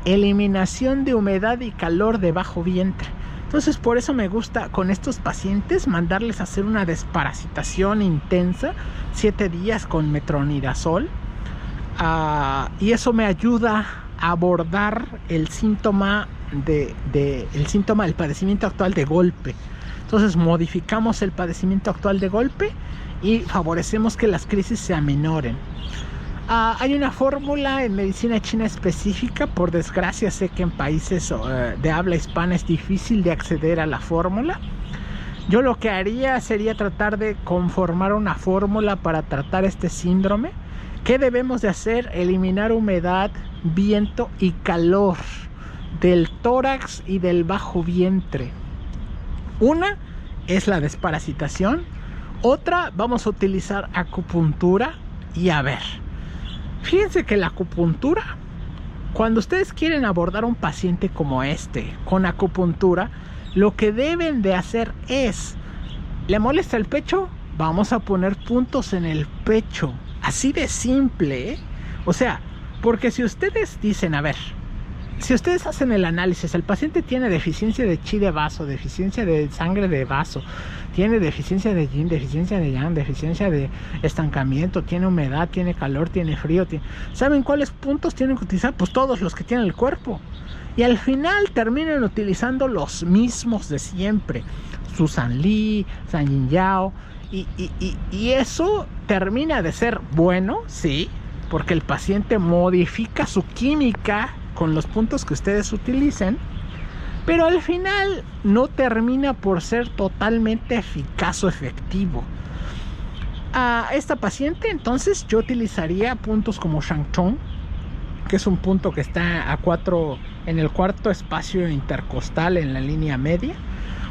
eliminación de humedad y calor de bajo vientre. Entonces por eso me gusta con estos pacientes mandarles a hacer una desparasitación intensa, 7 días con metronidazol, y eso me ayuda a abordar el síntoma del padecimiento actual de golpe. Entonces modificamos el padecimiento actual de golpe y favorecemos que las crisis se aminoren. Hay una fórmula en medicina china específica. Por desgracia sé que en países de habla hispana es difícil de acceder a la fórmula. Yo lo que haría sería tratar de conformar una fórmula para tratar este síndrome. ¿Qué debemos de hacer? Eliminar humedad, viento y calor del tórax y del bajo vientre. Una es la desparasitación. Otra, vamos a utilizar acupuntura. Y a ver, fíjense que la acupuntura, cuando ustedes quieren abordar un paciente como este con acupuntura, lo que deben de hacer es, ¿le molesta el pecho? Vamos a poner puntos en el pecho. Así de simple, ¿eh? O sea, porque si ustedes dicen, a ver, si ustedes hacen el análisis, el paciente tiene deficiencia de chi de vaso, deficiencia de sangre de vaso, tiene deficiencia de yin, deficiencia de yang, deficiencia de estancamiento, tiene humedad, tiene calor, tiene frío. ¿Saben cuáles puntos tienen que utilizar? Pues todos los que tiene el cuerpo. Y al final terminan utilizando los mismos de siempre. Su San Li, San Yin Yao. Y eso termina de ser bueno, sí, porque el paciente modifica su química con los puntos que ustedes utilicen, pero al final no termina por ser totalmente eficaz o efectivo. A esta paciente entonces yo utilizaría puntos como Shangchong, que es un punto que está en el cuarto espacio intercostal en la línea media.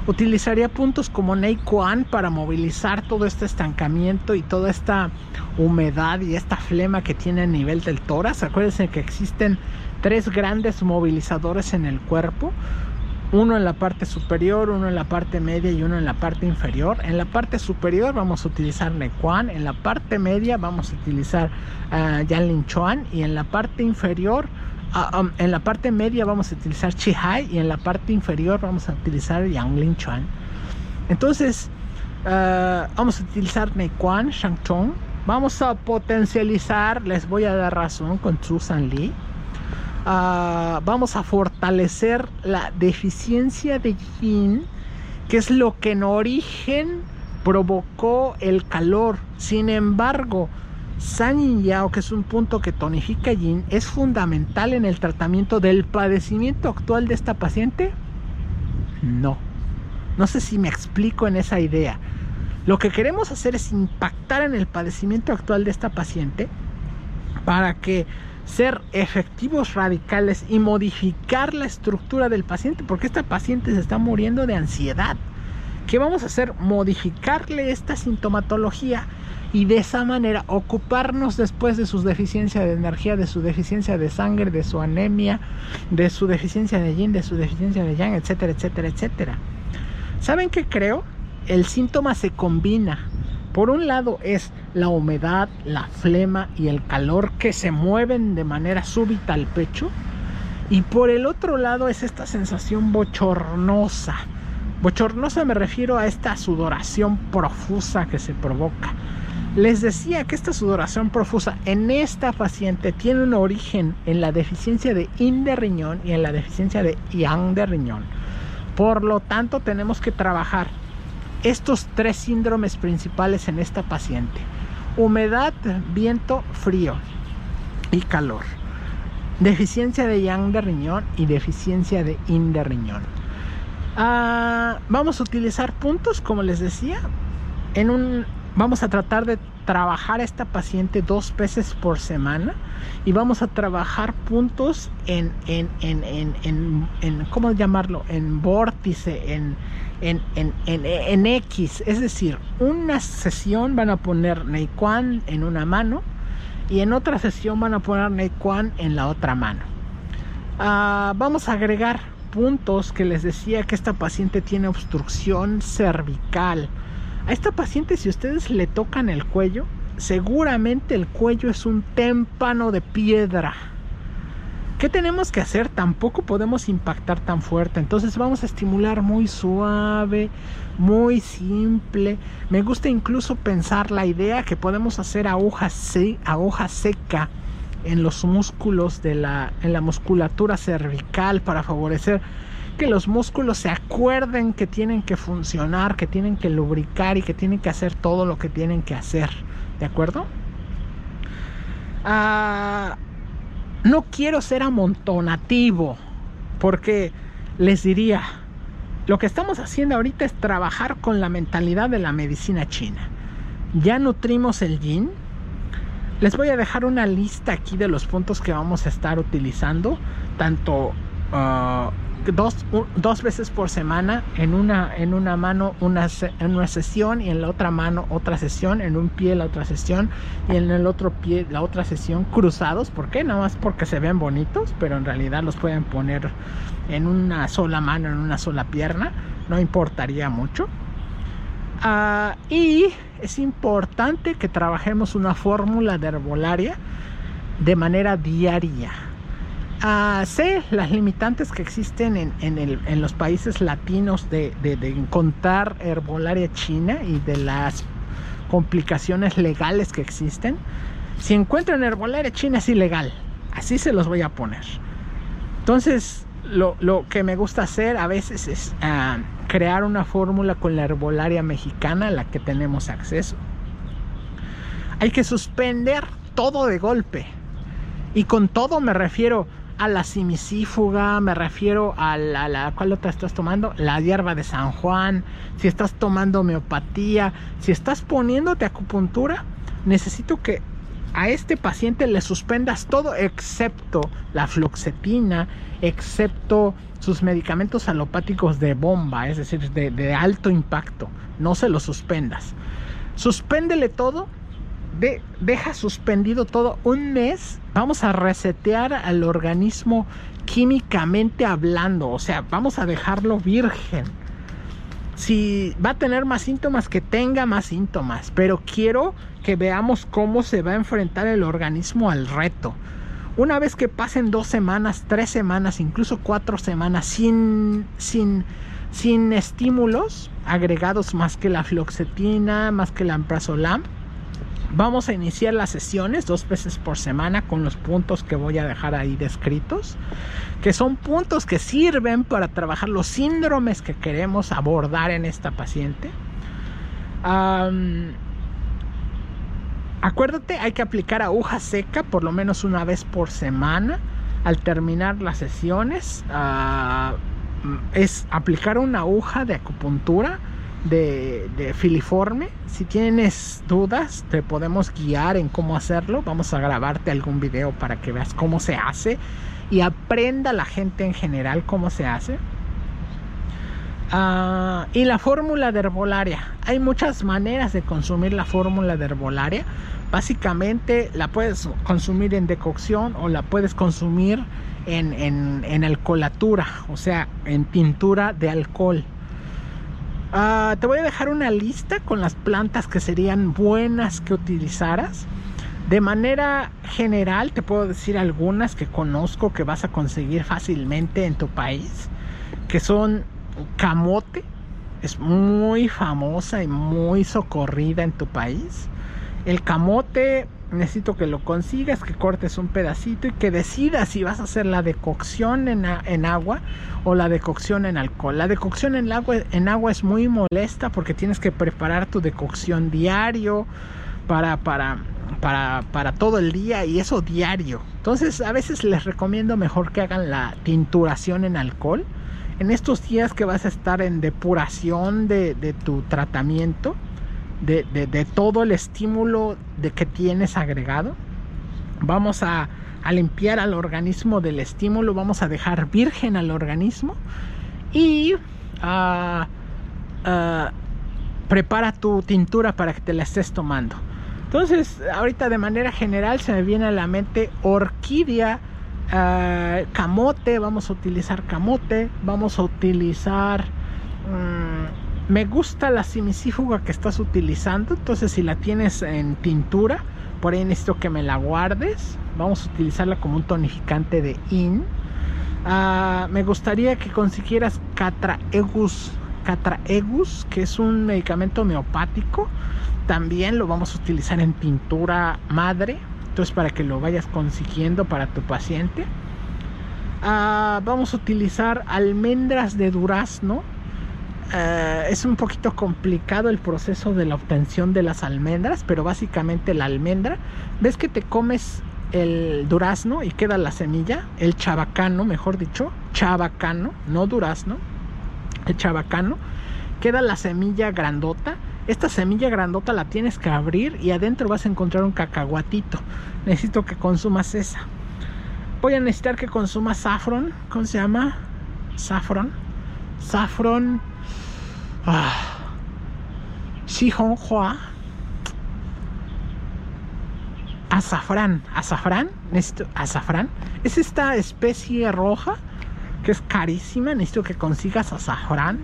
Utilizaría puntos como Nei Quan para movilizar todo este estancamiento y toda esta humedad y esta flema que tiene a nivel del tórax. Acuérdense que existen 3 grandes movilizadores en el cuerpo. Uno en la parte superior, uno en la parte media y uno en la parte inferior. En la parte superior vamos a utilizar Nei Quan. En la parte media vamos a utilizar Yanlin Chuan. Y en la parte inferior, en la parte media vamos a utilizar Chi Hai. Y en la parte inferior vamos a utilizar Yanlin Chuan. Entonces vamos a utilizar Nei Quan, Shangchong. Vamos a potencializar, les voy a dar razón, con Zhu San Li. Vamos a fortalecer la deficiencia de yin, que es lo que en origen provocó el calor. Sin embargo, San Yin Yao, que es un punto que tonifica yin, es fundamental en el tratamiento del padecimiento actual de esta paciente. No sé si me explico en esa idea. Lo que queremos hacer es impactar en el padecimiento actual de esta paciente para que ser efectivos radicales y modificar la estructura del paciente, porque esta paciente se está muriendo de ansiedad. ¿Qué vamos a hacer? Modificarle esta sintomatología y de esa manera ocuparnos después de su deficiencia de energía, de su deficiencia de sangre, de su anemia, de su deficiencia de yin, de su deficiencia de yang, etcétera, etcétera, etcétera. ¿Saben qué creo? El síntoma se combina. Por un lado es la humedad, la flema y el calor que se mueven de manera súbita al pecho. Y por el otro lado es esta sensación bochornosa. Bochornosa me refiero a esta sudoración profusa que se provoca. Les decía que esta sudoración profusa en esta paciente tiene un origen en la deficiencia de yin de riñón y en la deficiencia de yang de riñón. Por lo tanto, tenemos que trabajar estos 3 síndromes principales en esta paciente: humedad, viento, frío y calor, deficiencia de yang de riñón y deficiencia de yin de riñón. Vamos a utilizar puntos, como les decía, vamos a tratar de trabajar a esta paciente 2 veces por semana y vamos a trabajar puntos en ¿cómo llamarlo? En vórtice, en X, es decir, una sesión van a poner Nei Quan en una mano y en otra sesión van a poner Nei Quan en la otra mano. Vamos a agregar puntos que les decía que esta paciente tiene obstrucción cervical. A esta paciente, si ustedes le tocan el cuello, seguramente el cuello es un témpano de piedra ¿Qué tenemos que hacer? Tampoco podemos impactar tan fuerte. Entonces vamos a estimular muy suave, muy simple. Me gusta incluso pensar la idea que podemos hacer aguja seca en los músculos en la musculatura cervical, para favorecer que los músculos se acuerden que tienen que funcionar, que tienen que lubricar y que tienen que hacer todo lo que tienen que hacer. ¿De acuerdo? No quiero ser amontonativo, porque les diría, lo que estamos haciendo ahorita es trabajar con la mentalidad de la medicina china. Ya nutrimos el yin. Les voy a dejar una lista aquí de los puntos que vamos a estar utilizando, tanto dos veces por semana, en una mano una sesión, y en la otra mano otra sesión, en un pie la otra sesión y en el otro pie la otra sesión, cruzados. ¿Por qué? Nada más porque se ven bonitos, pero en realidad los pueden poner en una sola mano, en una sola pierna, no importaría mucho. Y es importante que trabajemos una fórmula de herbolaria de manera diaria. Sé las limitantes que existen en los países latinos de encontrar herbolaria china y de las complicaciones legales que existen. Si encuentran herbolaria china es ilegal, así se los voy a poner. Entonces lo que me gusta hacer a veces es crear una fórmula con la herbolaria mexicana a la que tenemos acceso. Hay que suspender todo de golpe, y con todo me refiero a la simisífuga, me refiero a la ¿cuál otra estás tomando? La hierba de San Juan. Si estás tomando homeopatía, si estás poniéndote acupuntura, necesito que a este paciente le suspendas todo excepto la fluoxetina, excepto sus medicamentos alopáticos de bomba, es decir, de alto impacto. No se los suspendas. Suspéndele todo. Deja suspendido todo un mes. Vamos a resetear al organismo químicamente hablando. O sea, vamos a dejarlo virgen. Si va a tener más síntomas, que tenga más síntomas, pero quiero que veamos cómo se va a enfrentar el organismo al reto. Una vez que pasen 2 semanas, 3 semanas, incluso 4 semanas sin estímulos agregados más que la fluoxetina, más que el alprazolam, vamos a iniciar las sesiones 2 veces por semana con los puntos que voy a dejar ahí descritos, que son puntos que sirven para trabajar los síndromes que queremos abordar en esta paciente. Acuérdate, hay que aplicar aguja seca por lo menos 1 vez por semana al terminar las sesiones. Es aplicar una aguja de acupuntura de filiforme. Si tienes dudas, te podemos guiar en cómo hacerlo. Vamos a grabarte algún video para que veas cómo se hace y aprenda la gente en general cómo se hace. Y la fórmula de herbolaria, hay muchas maneras de consumir la fórmula de herbolaria. Básicamente la puedes consumir en decocción o la puedes consumir en alcoholatura, o sea, en tintura de alcohol. Te voy a dejar una lista con las plantas que serían buenas que utilizaras. De manera general te puedo decir algunas que conozco que vas a conseguir fácilmente en tu país, que son camote. Es muy famosa y muy socorrida en tu país. El camote, necesito que lo consigas, que cortes un pedacito y que decidas si vas a hacer la decocción en agua o la decocción en alcohol. La decocción en agua es muy molesta porque tienes que preparar tu decocción diario para todo el día, y eso diario. Entonces a veces les recomiendo mejor que hagan la tinturación en alcohol. En estos días que vas a estar en depuración de tu tratamiento, de todo el estímulo que tienes agregado, vamos a limpiar al organismo del estímulo, vamos a dejar virgen al organismo y prepara tu tintura para que te la estés tomando. Entonces ahorita de manera general se me viene a la mente orquídea, camote. Vamos a utilizar camote, vamos a utilizar me gusta la simisífuga que estás utilizando. Entonces si la tienes en tintura, Por ahí necesito que me la guardes. Vamos a utilizarla como un tonificante de IN. Me gustaría que consiguieras Catraegus, que es un medicamento homeopático. También lo vamos a utilizar en tintura madre. Entonces, para que lo vayas consiguiendo para tu paciente. Vamos a utilizar almendras de durazno. Es un poquito complicado el proceso de la obtención de las almendras, pero básicamente la almendra, ves que te comes el durazno y queda la semilla, el chabacano, mejor dicho, chabacano, no durazno, el chabacano, queda la semilla grandota. Esta semilla grandota la tienes que abrir y adentro vas a encontrar un cacahuatito. Necesito que consumas esa. Voy a necesitar que consumas saffron. ¿Cómo se llama? Saffron. Shihonghua. Azafrán. Necesito azafrán. Es esta especie roja que es carísima. Necesito que consigas azafrán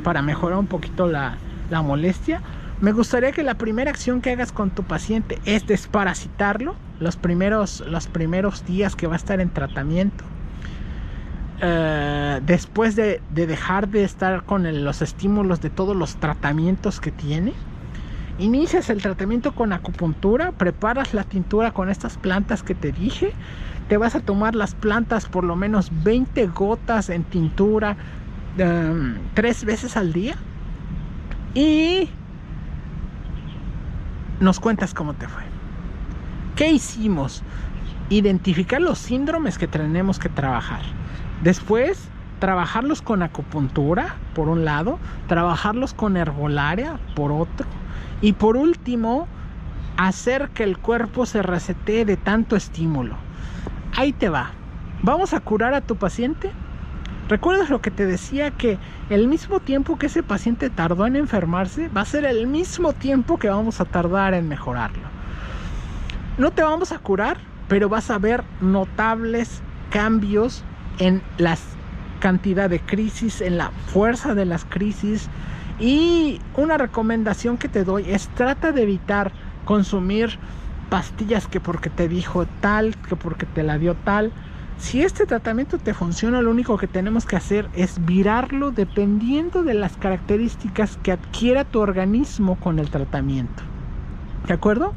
para mejorar un poquito la molestia. Me gustaría que la primera acción que hagas con tu paciente es desparasitarlo los primeros días que va a estar en tratamiento. Después de dejar de estar con los estímulos de todos los tratamientos que tiene, inicias el tratamiento con acupuntura, preparas la tintura con estas plantas que te dije, te vas a tomar las plantas por lo menos 20 gotas en tintura 3 veces al día y nos cuentas cómo te fue. ¿Qué hicimos? Identificar los síndromes que tenemos que trabajar. Después, trabajarlos con acupuntura, por un lado, trabajarlos con herbolaria, por otro. Y por último, hacer que el cuerpo se resetee de tanto estímulo. Ahí te va. ¿Vamos a curar a tu paciente? ¿Recuerdas lo que te decía? Que el mismo tiempo que ese paciente tardó en enfermarse, va a ser el mismo tiempo que vamos a tardar en mejorarlo. No te vamos a curar, pero vas a ver notables cambios en la cantidad de crisis, en la fuerza de las crisis. Y una recomendación que te doy es: trata de evitar consumir pastillas que porque te dijo tal, que porque te la dio tal. Si este tratamiento te funciona, lo único que tenemos que hacer es virarlo dependiendo de las características que adquiera tu organismo con el tratamiento. ¿De acuerdo?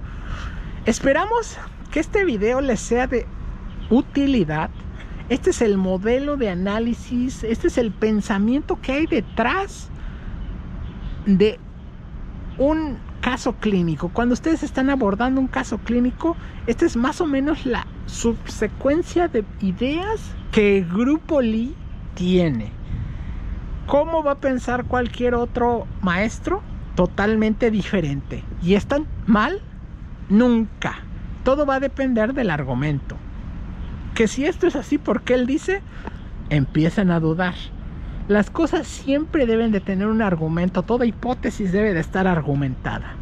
Esperamos que este video les sea de utilidad. Este es el modelo de análisis, este es el pensamiento que hay detrás de un caso clínico. Cuando ustedes están abordando un caso clínico, esta es más o menos la subsecuencia de ideas que el Grupo Lee tiene. ¿Cómo va a pensar cualquier otro maestro? Totalmente diferente. ¿Y están mal? Nunca. Todo va a depender del argumento. Que si esto es así, ¿por qué él dice? Empiezan a dudar. Las cosas siempre deben de tener un argumento. Toda hipótesis debe de estar argumentada.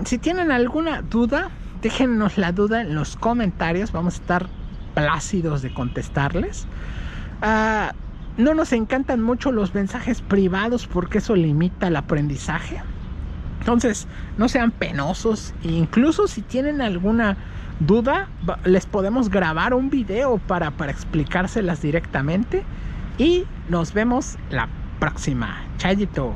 Si tienen alguna duda, déjennos la duda en los comentarios. Vamos a estar plácidos de contestarles. No nos encantan mucho los mensajes privados porque eso limita el aprendizaje. Entonces, no sean penosos. E incluso si tienen alguna duda, les podemos grabar un video para explicárselas directamente. Y nos vemos la próxima. Chayito.